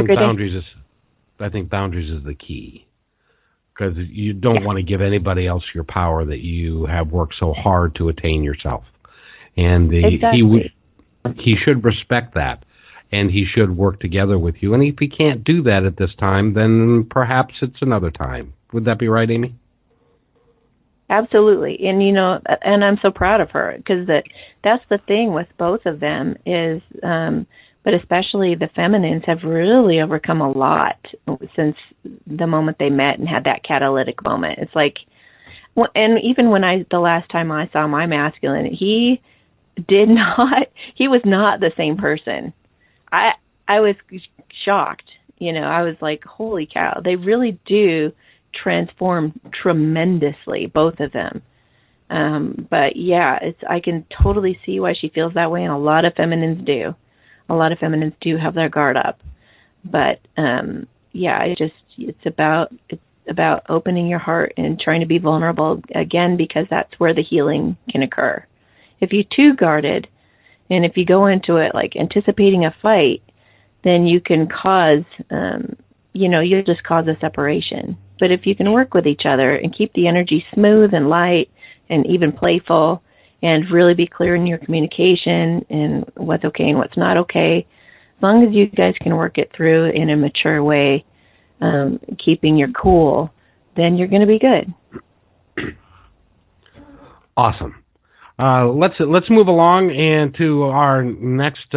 think boundaries is the key, because you don't want to give anybody else your power that you have worked so hard to attain yourself. And he should respect that, and he should work together with you. And if he can't do that at this time, then perhaps it's another time. Would that be right, Amy? Absolutely. And, and I'm so proud of her because that's the thing with both of them is, but especially the feminines have really overcome a lot since the moment they met and had that catalytic moment. It's like, and even the last time I saw my masculine, he was not the same person. I was shocked. I was like, holy cow, they really do transform tremendously, both of them. But yeah, I can totally see why she feels that way, and a lot of feminines do. A lot of feminines do have their guard up. But yeah, it's about opening your heart and trying to be vulnerable again, because that's where the healing can occur. If you're too guarded, and if you go into it like anticipating a fight, then you can cause, you'll just cause a separation. But if you can work with each other and keep the energy smooth and light and even playful, and really be clear in your communication and what's okay and what's not okay, as long as you guys can work it through in a mature way, keeping your cool, then you're going to be good. Awesome. Let's move along and to our next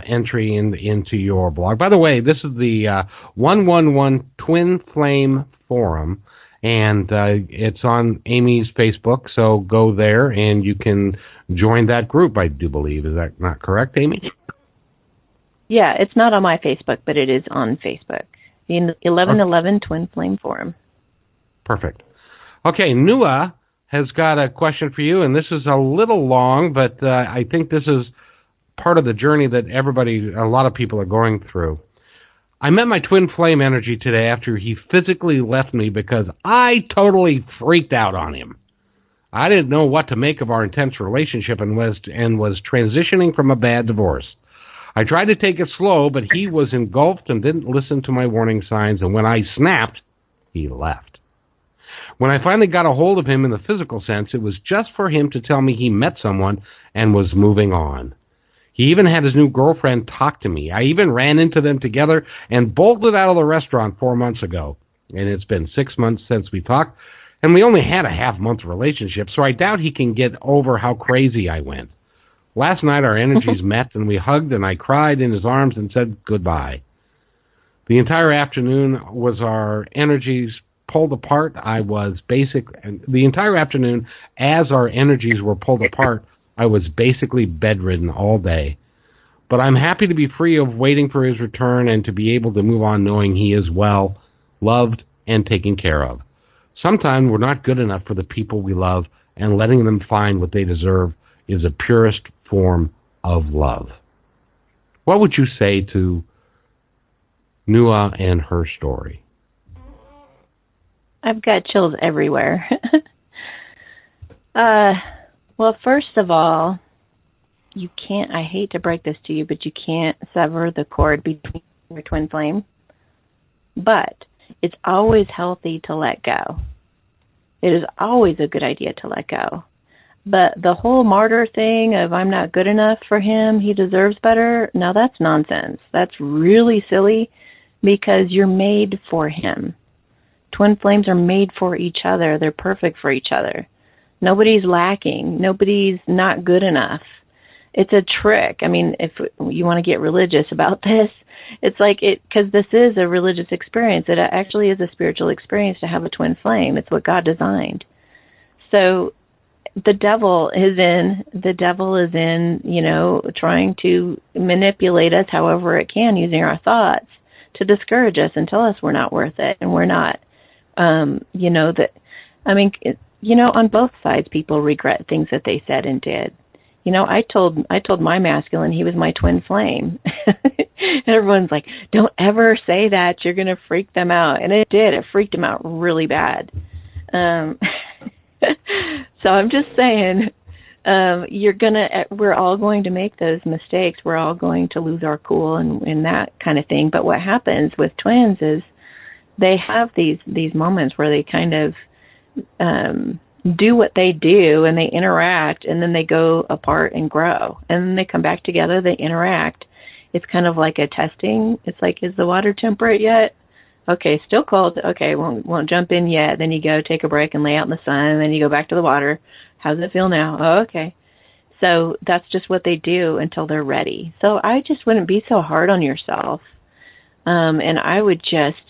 entry into your blog. By the way, this is the 111 Twin Flame Forum, and it's on Amy's Facebook, so go there and you can join that group, I do believe. Is that not correct, Amy? Yeah, it's not on my Facebook, but it is on Facebook. The 1111 Twin Flame Forum. Perfect. Okay, Nua has got a question for you, and this is a little long, but I think this is part of the journey that a lot of people are going through. I met my twin flame energy today after he physically left me because I totally freaked out on him. I didn't know what to make of our intense relationship and was transitioning from a bad divorce. I tried to take it slow, but he was engulfed and didn't listen to my warning signs, and when I snapped, he left. When I finally got a hold of him in the physical sense, it was just for him to tell me he met someone and was moving on. He even had his new girlfriend talk to me. I even ran into them together and bolted out of the restaurant 4 months ago. And it's been 6 months since we talked, and we only had a half-month relationship, so I doubt he can get over how crazy I went. Last night our energies met, and we hugged, and I cried in his arms and said goodbye. The entire afternoon was our energies pulled apart. The entire afternoon, as our energies were pulled apart, I was basically bedridden all day. But I'm happy to be free of waiting for his return and to be able to move on knowing he is well, loved, and taken care of. Sometimes we're not good enough for the people we love, and letting them find what they deserve is the purest form of love. What would you say to Nua and her story? I've got chills everywhere. Well, first of all, you can't, I hate to break this to you, but you can't sever the cord between your twin flame. But it's always healthy to let go. It is always a good idea to let go. But the whole martyr thing of I'm not good enough for him, he deserves better, now that's nonsense. That's really silly because you're made for him. Twin flames are made for each other. They're perfect for each other. Nobody's lacking. Nobody's not good enough. It's a trick. I mean, if you want to get religious about this, it's like because this is a religious experience. It actually is a spiritual experience to have a twin flame. It's what God designed. So the devil is in, trying to manipulate us however it can using our thoughts to discourage us and tell us we're not worth it and we're not, on both sides, people regret things that they said and did. I told my masculine he was my twin flame. And everyone's like, don't ever say that. You're going to freak them out. And it did. It freaked them out really bad. So I'm just saying, we're all going to make those mistakes. We're all going to lose our cool and that kind of thing. But what happens with twins is they have these moments where they kind of do what they do and they interact and then they go apart and grow. And then they come back together, they interact. It's kind of like a testing. It's like, is the water temperate yet? Okay, still cold. Okay, won't jump in yet. Then you go take a break and lay out in the sun, and then you go back to the water. How's it feel now? Oh, okay. So that's just what they do until they're ready. So I just wouldn't be so hard on yourself. And I would just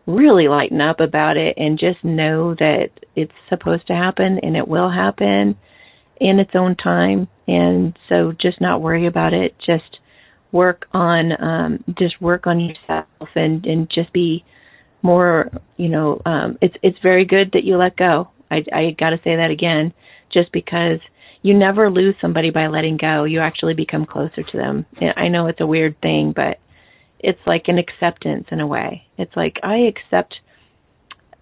really lighten up about it and just know that it's supposed to happen and it will happen in its own time. And so just not worry about it. Just work on yourself and just be more, it's very good that you let go. I got to say that again, just because you never lose somebody by letting go. You actually become closer to them. I know it's a weird thing, but it's like an acceptance in a way. It's like I accept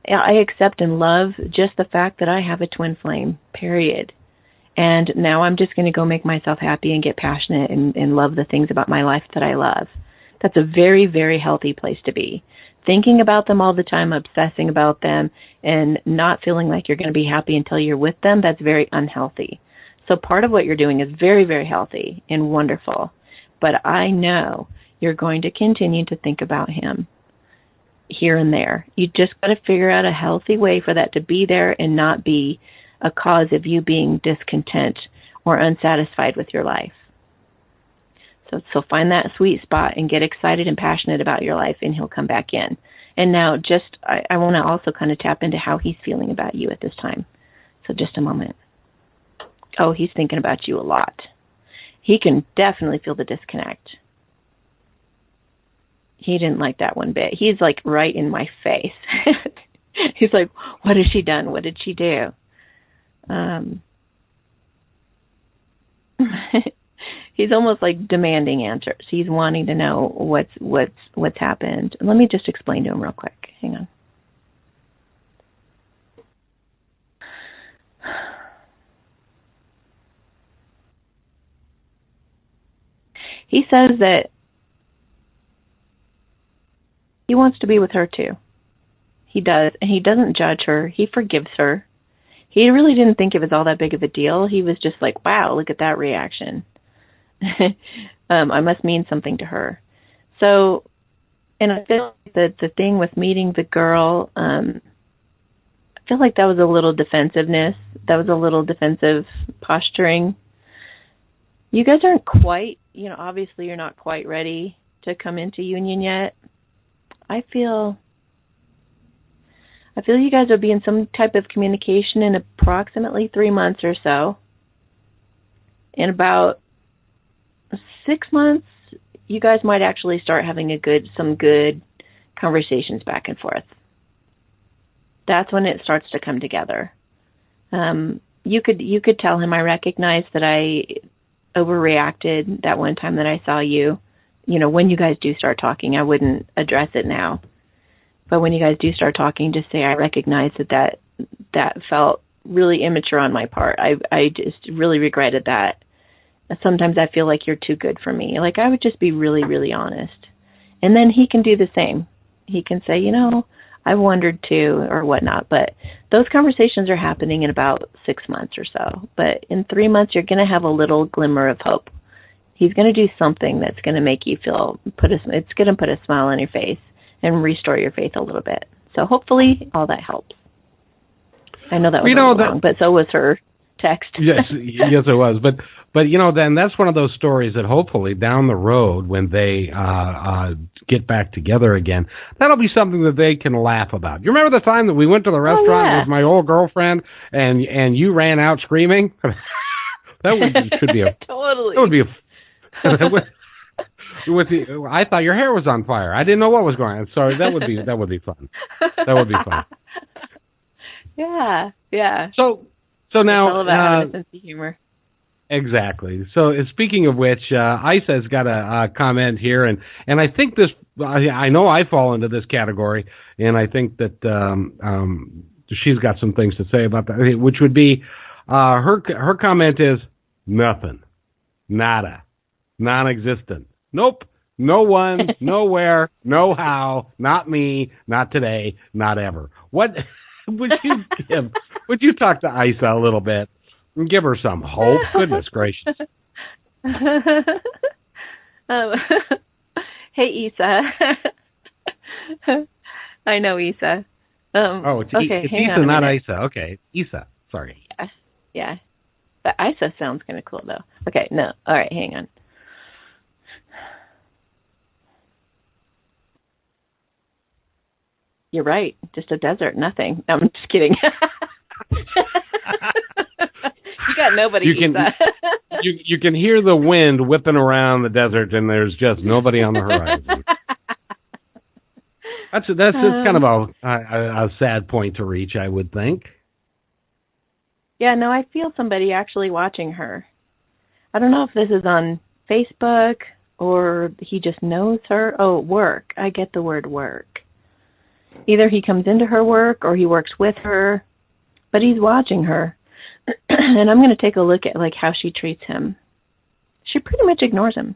and love just the fact that I have a twin flame, period. And now I'm just going to go make myself happy and get passionate and love the things about my life that I love. That's a very, very healthy place to be. Thinking about them all the time, obsessing about them, and not feeling like you're going to be happy until you're with them, that's very unhealthy. So part of what you're doing is very, very healthy and wonderful. But I know you're going to continue to think about him here and there. You just got to figure out a healthy way for that to be there and not be a cause of you being discontent or unsatisfied with your life. So find that sweet spot and get excited and passionate about your life, and he'll come back in. And now I want to also kind of tap into how he's feeling about you at this time. So just a moment. Oh, he's thinking about you a lot. He can definitely feel the disconnect. He didn't like that one bit. He's like right in my face. He's like, what has she done? What did she do? He's almost like demanding answers. He's wanting to know what's happened. Let me just explain to him real quick. Hang on. He says that he wants to be with her too. He does, and he doesn't judge her. He forgives her. He really didn't think it was all that big of a deal. He was just like, wow, look at that reaction. I must mean something to her. So, and I feel like the thing with meeting the girl, I feel like that was a little defensiveness. That was a little defensive posturing. You guys aren't quite, obviously you're not quite ready to come into union yet. I feel you guys will be in some type of communication in approximately 3 months or so. In about 6 months, you guys might actually start having some good conversations back and forth. That's when it starts to come together. You could tell him, I recognize that I overreacted that one time that I saw you. When you guys do start talking, I wouldn't address it now. But when you guys do start talking, just say, I recognize that felt really immature on my part. I just really regretted that. Sometimes I feel like you're too good for me. Like, I would just be really, really honest. And then he can do the same. He can say, I've wondered too, or whatnot. But those conversations are happening in about 6 months or so. But in 3 months, you're going to have a little glimmer of hope. He's going to do something that's going to make you feel, it's going to put a smile on your face and restore your faith a little bit. So hopefully all that helps. I know that was long, but so was her text. Yes, it was. But then that's one of those stories that hopefully down the road when they get back together again, that'll be something that they can laugh about. You remember the time that we went to the restaurant with my old girlfriend and you ran out screaming? Should be a totally. That would be a. I thought your hair was on fire. I didn't know what was going on. Sorry, that would be fun. That would be fun. Yeah. So now, it's all about having a sense of humor. Exactly. So speaking of which, Isa's got a comment here, and I think this. I know I fall into this category, and I think that she's got some things to say about that. Which would be her comment is nothing, nada, non-existent. Nope. No one, nowhere, no how, not me, not today, not ever. What would you give? Would you talk to Isa a little bit and give her some hope? Goodness gracious. Hey, Isa. I know Isa. It's okay, it's hang Isa, on a not minute. Isa. Okay, Isa. Sorry. Yeah. But Isa sounds kind of cool, though. Okay, no. All right, hang on. You're right. Just a desert, nothing. I'm just kidding. You got nobody. You can hear the wind whipping around the desert, and there's just nobody on the horizon. That's kind of a sad point to reach, I would think. Yeah, no, I feel somebody actually watching her. I don't know if this is on Facebook or he just knows her. Oh, work. I get the word work. Either he comes into her work or he works with her, but he's watching her. And I'm going to take a look at how she treats him. She pretty much ignores him.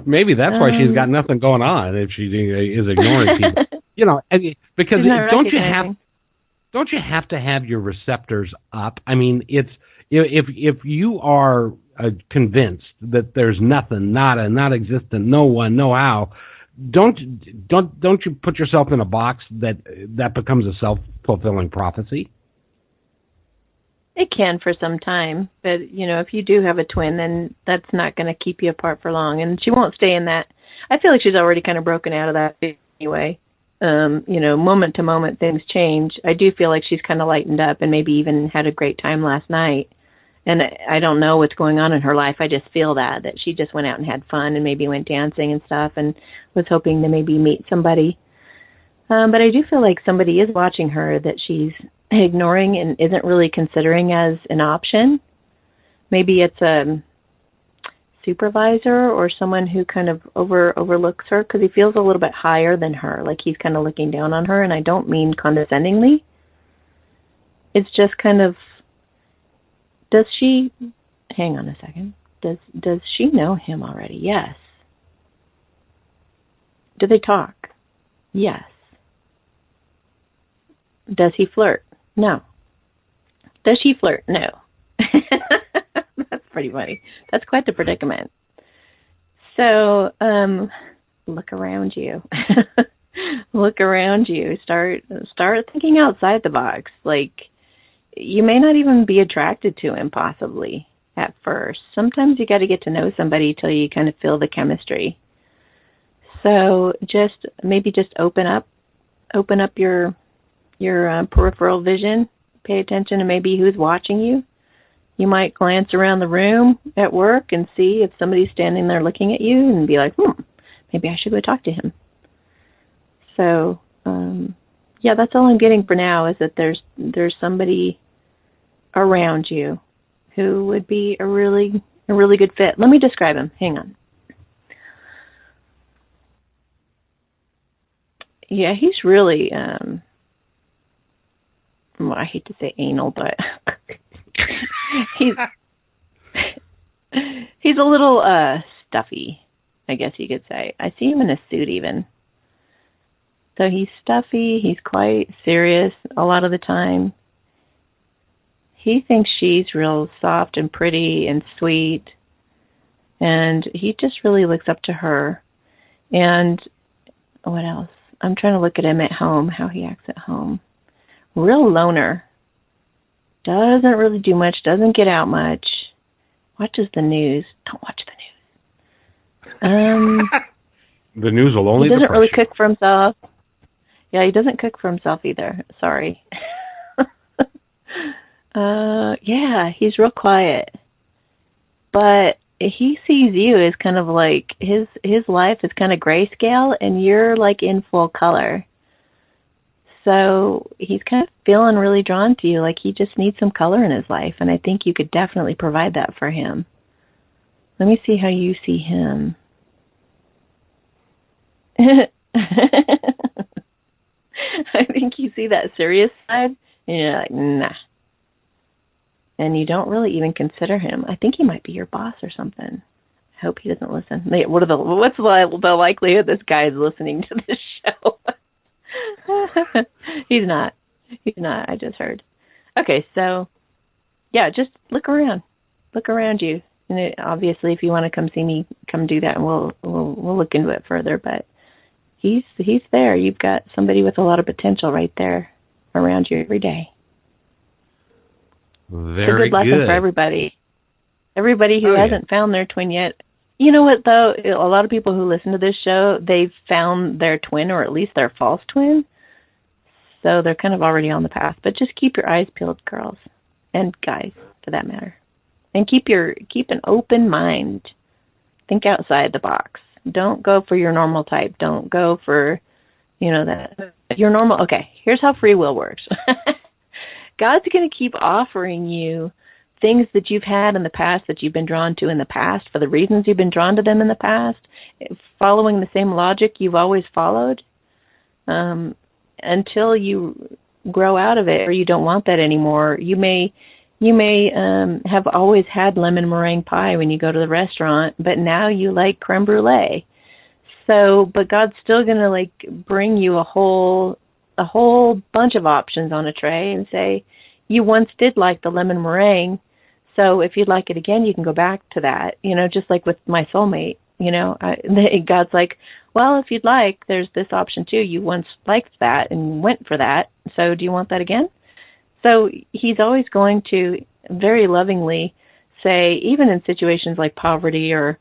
Maybe that's why she's got nothing going on if she is ignoring people. Because don't you have to have your receptors up? I mean, it's if you are convinced that there's nothing, nada, not existent, no one, no how, don't you put yourself in a box that becomes a self-fulfilling prophecy? It can for some time, but if you do have a twin, then that's not going to keep you apart for long, and she won't stay in that. I feel like she's already kind of broken out of that anyway. Moment to moment things change. I do feel like she's kind of lightened up and maybe even had a great time last night. And I don't know what's going on in her life. I just feel that she just went out and had fun and maybe went dancing and stuff and was hoping to maybe meet somebody. But I do feel like somebody is watching her that she's ignoring and isn't really considering as an option. Maybe it's a supervisor or someone who kind of overlooks her because he feels a little bit higher than her, like he's kind of looking down on her, and I don't mean condescendingly. It's just kind of, does she, hang on a second, does she know him already? Yes. Do they talk? Yes. Does he flirt? No. Does she flirt? No. That's pretty funny. That's quite the predicament. So, look around you. Look around you. Start thinking outside the box. Like, you may not even be attracted to him possibly at first. Sometimes you got to get to know somebody till you kind of feel the chemistry. So maybe just open up your peripheral vision. Pay attention to maybe who's watching you. You might glance around the room at work and see if somebody's standing there looking at you and be like, maybe I should go talk to him. So, yeah, that's all I'm getting for now is that there's somebody around you who would be a really good fit. Let me describe him. Hang on. Yeah, he's really, I hate to say anal, but he's a little stuffy, I guess you could say. I see him in a suit even. So he's stuffy, he's quite serious a lot of the time. He thinks she's real soft and pretty and sweet, and he just really looks up to her. And what else? I'm trying to look at him at home, how he acts at home. Real loner. Doesn't really do much, doesn't get out much. Watches the news. Don't watch the news. The news will only He doesn't depress really you. cook for himself. Yeah, he doesn't cook for himself either. Sorry. Yeah, he's real quiet. But he sees you as kind of like his life is kind of grayscale and you're like in full color. So he's kind of feeling really drawn to you, like he just needs some color in his life, and I think you could definitely provide that for him. Let me see how you see him. I think you see that serious side, and you're like, nah. And you don't really even consider him. I think he might be your boss or something. I hope he doesn't listen. What's the likelihood this guy is listening to this show? He's not. I just heard. Okay, so yeah, just look around. Look around you. And obviously, if you want to come see me, come do that, and we'll look into it further. But he's there. You've got somebody with a lot of potential right there around you every day. Very it's a good lesson for everybody. Everybody who hasn't found their twin yet. You know what, though? A lot of people who listen to this show, they've found their twin, or at least their false twin. So they're kind of already on the path. But just keep your eyes peeled, girls, and guys, for that matter. And keep an open mind. Think outside the box. Don't go for your normal type. Don't go for, that your normal. Okay, here's how free will works. God's going to keep offering you things that you've had in the past, that you've been drawn to in the past, for the reasons you've been drawn to them in the past, following the same logic you've always followed, until you grow out of it or you don't want that anymore. You may have always had lemon meringue pie when you go to the restaurant, but now you like creme brulee. So, but God's still going to bring you a whole bunch of options on a tray and say, you once did like the lemon meringue, so if you'd like it again, you can go back to that. Just like with my soulmate, God's like, well, if you'd like, there's this option too. You once liked that and went for that, so do you want that again? So he's always going to very lovingly say, even in situations like poverty, or,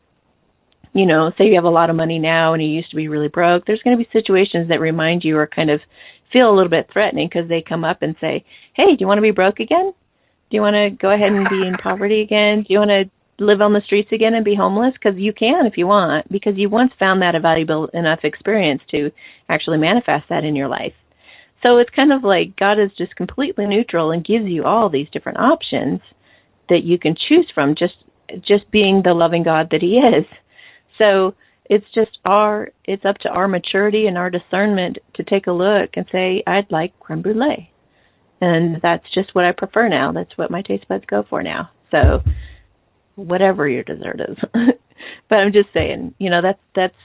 say you have a lot of money now and you used to be really broke, there's going to be situations that remind you or kind of feel a little bit threatening because they come up and say, hey, do you want to be broke again? Do you want to go ahead and be in poverty again? Do you want to live on the streets again and be homeless? Because you can if you want, because you once found that a valuable enough experience to actually manifest that in your life. So it's kind of like God is just completely neutral and gives you all these different options that you can choose from, just being the loving God that he is. So it's up to our maturity and our discernment to take a look and say, I'd like creme brulee. And that's just what I prefer now. That's what my taste buds go for now. So whatever your dessert is. But I'm just saying, that's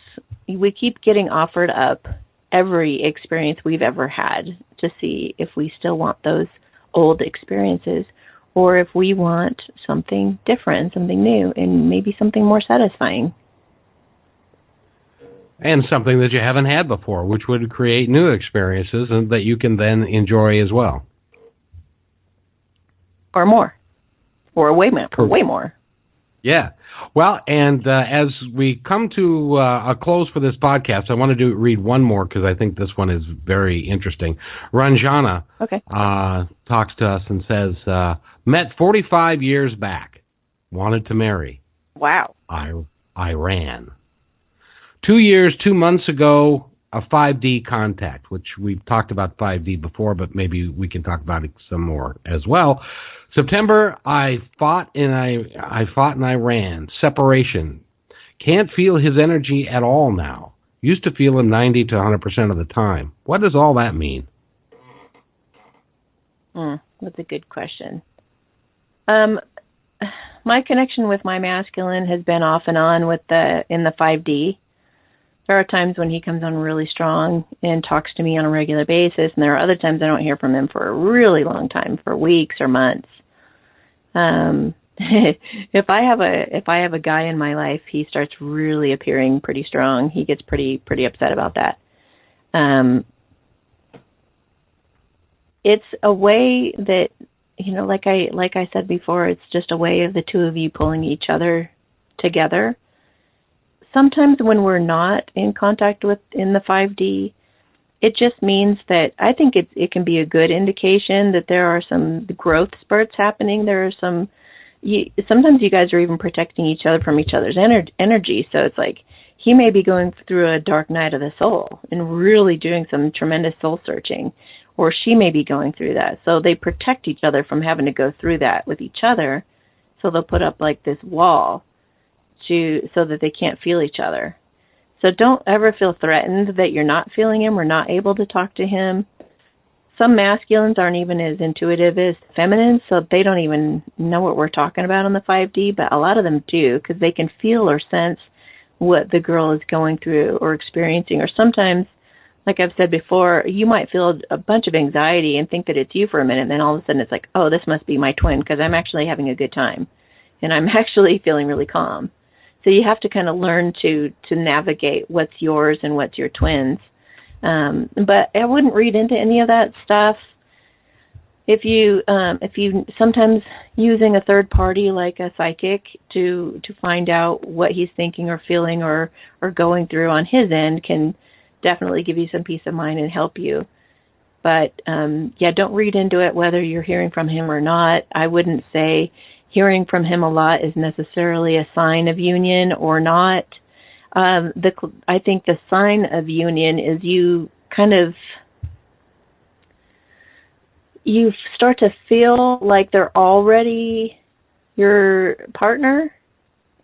we keep getting offered up every experience we've ever had to see if we still want those old experiences or if we want something different, something new, and maybe something more satisfying. And something that you haven't had before, which would create new experiences and that you can then enjoy as well. Or more. Or way more. Yeah. Well, and as we come to a close for this podcast, I want to read one more because I think this one is very interesting. Ranjana talks to us and says, met 45 years back, wanted to marry. Wow. I ran. 2 years, 2 months ago, a 5D contact, which we've talked about 5D before, but maybe we can talk about it some more as well. September, I fought and I ran. Separation. Can't feel his energy at all now. Used to feel him 90 to 100% of the time. What does all that mean? That's a good question. My connection with my masculine has been off and on in the 5D. There are times when he comes on really strong and talks to me on a regular basis, and there are other times I don't hear from him for a really long time, for weeks or months. If I have a guy in my life, he starts really appearing pretty strong. He gets pretty upset about that. It's a way that, like I said before, it's just a way of the two of you pulling each other together. Sometimes when we're not in contact in the 5D, it just means that I think it can be a good indication that there are some growth spurts happening. There are sometimes you guys are even protecting each other from each other's energy. So it's like he may be going through a dark night of the soul and really doing some tremendous soul searching, or she may be going through that. So they protect each other from having to go through that with each other. So they'll put up like this wall so that they can't feel each other. So don't ever feel threatened that you're not feeling him or not able to talk to him. Some masculines aren't even as intuitive as feminines, so they don't even know what we're talking about on the 5D, but a lot of them do because they can feel or sense what the girl is going through or experiencing. Or sometimes, like I've said before, you might feel a bunch of anxiety and think that it's you for a minute, and then all of a sudden it's like, oh, this must be my twin because I'm actually having a good time and I'm actually feeling really calm. So you have to kind of learn to navigate what's yours and what's your twins. But I wouldn't read into any of that stuff. If you sometimes using a third party like a psychic to find out what he's thinking or feeling or going through on his end can definitely give you some peace of mind and help you. But don't read into it whether you're hearing from him or not. I wouldn't say hearing from him a lot is necessarily a sign of union or not. I think the sign of union is you start to feel like they're already your partner,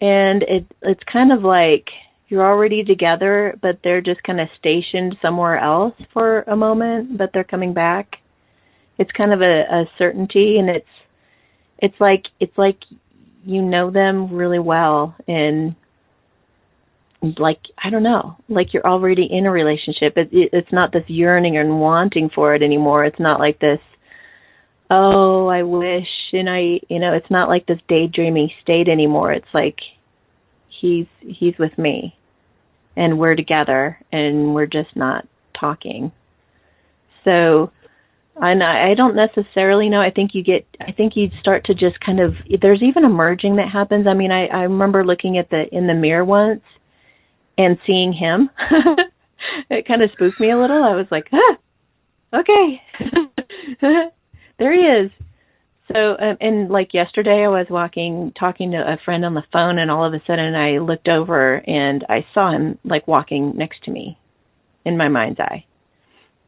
and it's kind of like you're already together, but they're just kind of stationed somewhere else for a moment, but they're coming back. It's kind of a certainty, and it's like you know them really well, and like, I don't know, like you're already in a relationship. It's not this yearning and wanting for it anymore. It's not like this, oh, I wish, and it's not like this daydreaming state anymore. It's like he's with me, and we're together, and we're just not talking. So, and I don't necessarily know. I think you start to just kind of, there's even a merging that happens. I mean, I remember looking in the mirror once and seeing him. It kind of spooked me a little. I was like, okay. There he is. So, and like yesterday I was talking to a friend on the phone, and all of a sudden I looked over and I saw him like walking next to me in my mind's eye.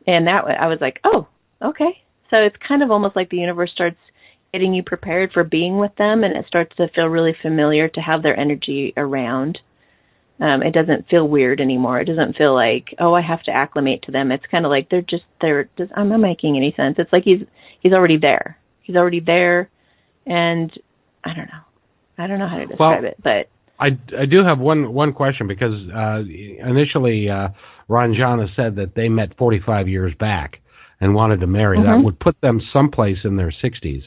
And that I was like, oh, okay. So it's kind of almost like the universe starts getting you prepared for being with them, and it starts to feel really familiar to have their energy around. It doesn't feel weird anymore. It doesn't feel like, oh, I have to acclimate to them. It's kind of like I'm not making any sense. It's like he's already there. He's already there, and I don't know how to describe it, but I do have one question, because initially Ranjana said that they met 45 years back and wanted to marry. Mm-hmm. That would put them someplace in their 60s.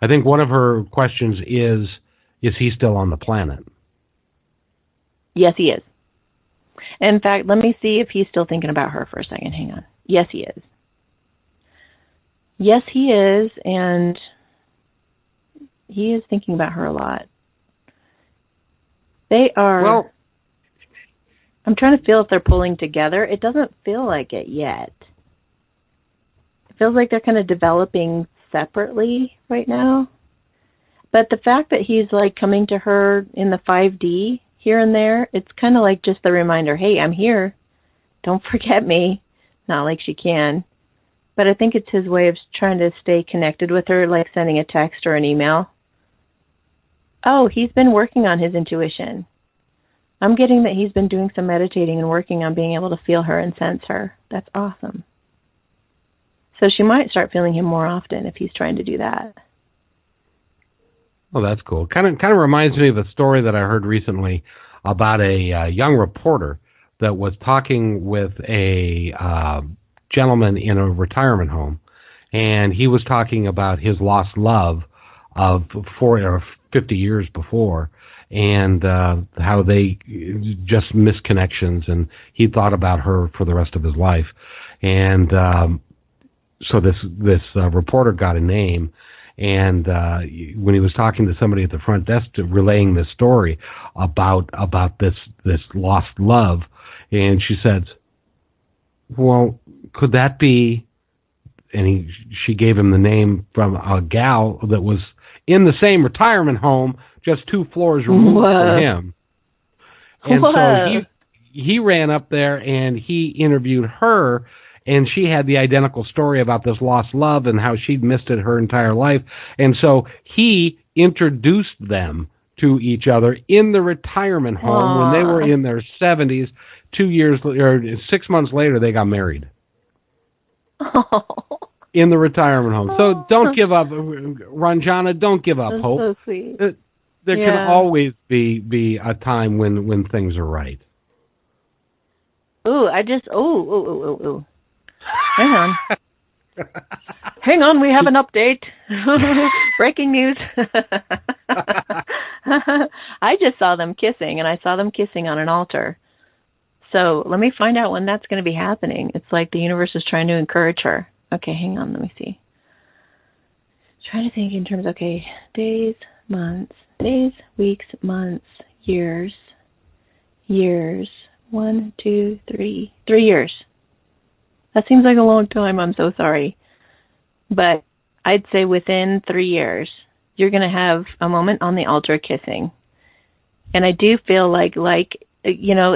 I think one of her questions is he still on the planet? Yes, he is. In fact, let me see if he's still thinking about her for a second. Hang on. Yes, he is. Yes, he is, and he is thinking about her a lot. They are... Well, I'm trying to feel if they're pulling together. It doesn't feel like it yet. It feels like they're kind of developing separately right now. But the fact that he's like coming to her in the 5D here and there, it's kind of like just the reminder, hey, I'm here. Don't forget me. Not like she can. But I think it's his way of trying to stay connected with her, like sending a text or an email. Oh, he's been working on his intuition. I'm getting that he's been doing some meditating and working on being able to feel her and sense her. That's awesome. So she might start feeling him more often if he's trying to do that. Well, that's cool. Kind of reminds me of a story that I heard recently about a young reporter that was talking with a gentleman in a retirement home, and he was talking about his lost love of 40 or 50 years before, and how they just missed connections, and he thought about her for the rest of his life. And so this reporter got a name, and when he was talking to somebody at the front desk, relaying this story about this lost love, and she said, well, could that be, and she gave him the name from a gal that was in the same retirement home, just 2 floors removed from him. And so he ran up there and he interviewed her, and she had the identical story about this lost love and how she'd missed it her entire life. And so he introduced them to each other in the retirement home when they were in their 70s. 6 months later, they got married. In the retirement home. So don't give up, Ranjana, don't give up hope. So sweet. There can always be a time when things are right. Ooh, Hang on. Hang on, we have an update. Breaking news. I just saw them kissing, and I saw them kissing on an altar. So let me find out when that's going to be happening. It's like the universe is trying to encourage her. Okay, hang on. Let me see. Trying to think in terms, okay, days, weeks, months, years. 1, 2, 3. 3 years. That seems like a long time. I'm so sorry. But I'd say within 3 years, you're going to have a moment on the altar kissing. And I do feel like,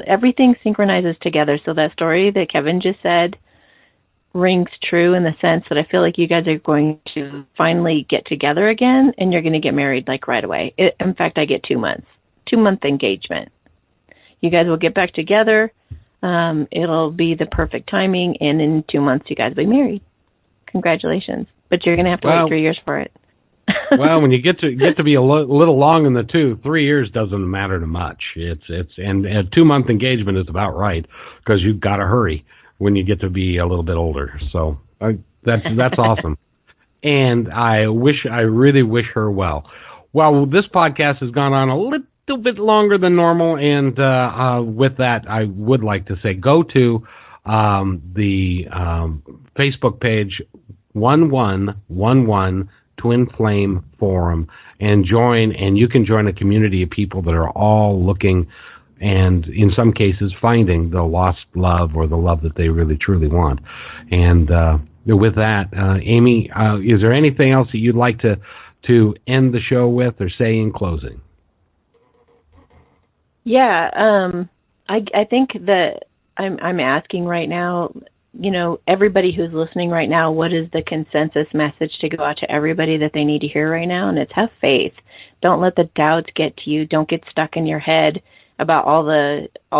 everything synchronizes together. So that story that Kevin just said rings true in the sense that I feel like you guys are going to finally get together again, and you're going to get married like right away. In fact, I get 2 months, 2-month engagement. You guys will get back together. It'll be the perfect timing, and in 2 months, you guys will be married. Congratulations! But you're going to have to wait 3 years for it. Well, when you get to be a little long in the tooth, 3 years doesn't matter too much. And a 2-month engagement is about right because you've got to hurry when you get to be a little bit older. So that's awesome. And I really wish her well. Well, this podcast has gone on a little bit longer than normal, and with that, I would like to say go to the Facebook page 1111 Twin Flame Forum and join, and you can join a community of people that are all looking and in some cases finding the lost love or the love that they really truly want. And with that, Amy, is there anything else that you'd like to end the show with or say in closing? Yeah, I think that I'm asking right now, everybody who's listening right now, what is the consensus message to go out to everybody that they need to hear right now? And it's have faith. Don't let the doubts get to you. Don't get stuck in your head about all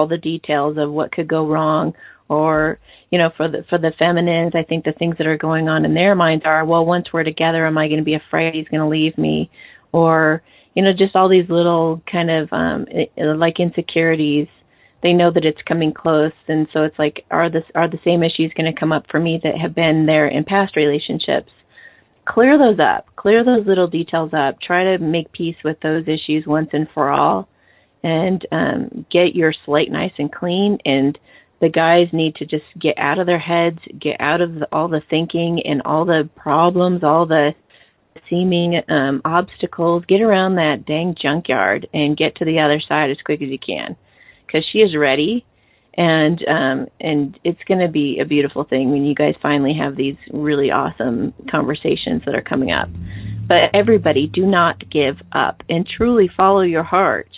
the details of what could go wrong. Or, for the feminines, I think the things that are going on in their minds are, well, once we're together, am I going to be afraid he's going to leave me? Or, just all these little kind of like insecurities. They know that it's coming close, and so it's like, are the same issues going to come up for me that have been there in past relationships? Clear those up. Clear those little details up. Try to make peace with those issues once and for all, and get your slate nice and clean. And the guys need to just get out of their heads, get out of all the thinking and all the problems, all the seeming obstacles. Get around that dang junkyard and get to the other side as quick as you can. Because she is ready, and it's going to be a beautiful thing when you guys finally have these really awesome conversations that are coming up. But everybody, do not give up and truly follow your heart.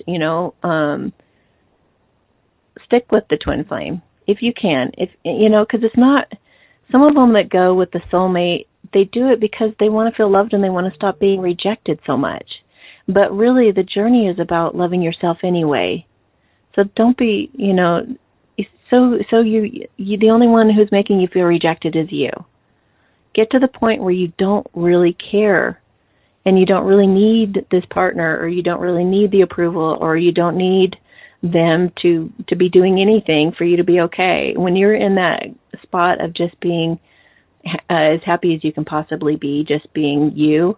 Stick with the twin flame if you can. Because it's not, some of them that go with the soulmate, they do it because they want to feel loved and they want to stop being rejected so much. But really, the journey is about loving yourself anyway. So don't be, so you the only one who's making you feel rejected is you. Get to the point where you don't really care, and you don't really need this partner, or you don't really need the approval, or you don't need them to be doing anything for you to be okay. When you're in that spot of just being as happy as you can possibly be, just being you,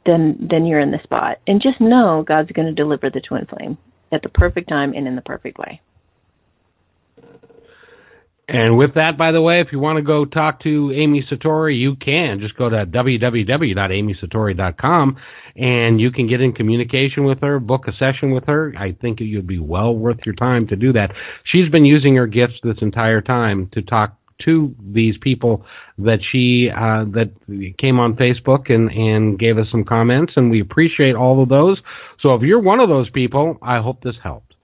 then you're in the spot. And just know God's going to deliver the twin flame at the perfect time and in the perfect way. And with that, by the way, if you want to go talk to Amy Satori, you can. Just go to www.amysatori.com, and you can get in communication with her, book a session with her. I think it would be well worth your time to do that. She's been using her gifts this entire time to talk to these people that she that came on Facebook and gave us some comments, and we appreciate all of those. So if you're one of those people, I hope this helped.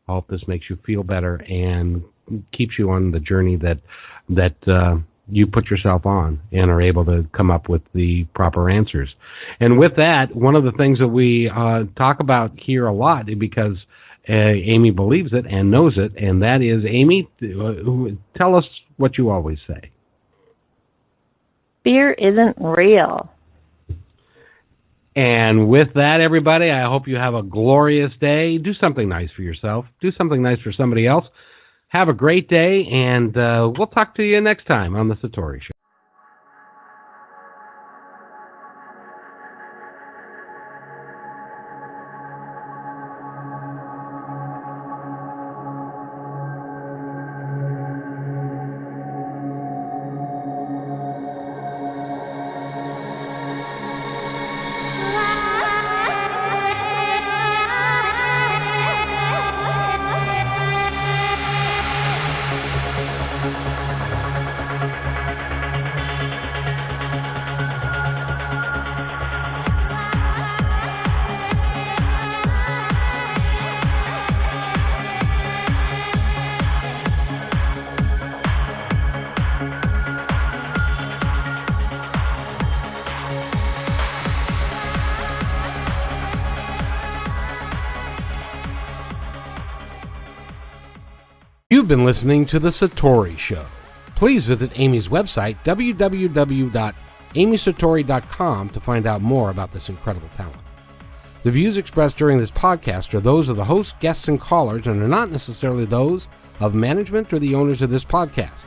I hope this makes you feel better and keeps you on the journey that you put yourself on and are able to come up with the proper answers. And with that, one of the things that we talk about here a lot, because Amy believes it and knows it, and that is, Amy, tell us what you always say. Fear isn't real. And with that, everybody, I hope you have a glorious day. Do something nice for yourself. Do something nice for somebody else. Have a great day, and we'll talk to you next time on The Satori Show. You've been listening to The Satori Show. Please visit Amy's website, www.amysatori.com, to find out more about this incredible talent. The views expressed during this podcast are those of the hosts, guests, and callers, and are not necessarily those of management or the owners of this podcast.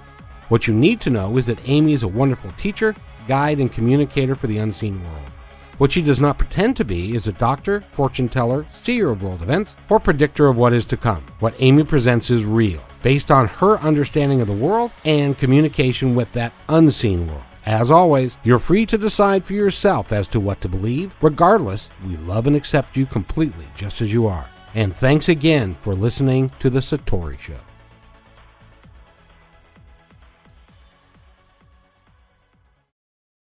What you need to know is that Amy is a wonderful teacher, guide, and communicator for the unseen world. What she does not pretend to be is a doctor, fortune teller, seer of world events, or predictor of what is to come. What Amy presents is real, based on her understanding of the world and communication with that unseen world. As always, you're free to decide for yourself as to what to believe. Regardless, we love and accept you completely just as you are. And thanks again for listening to The Satori Show.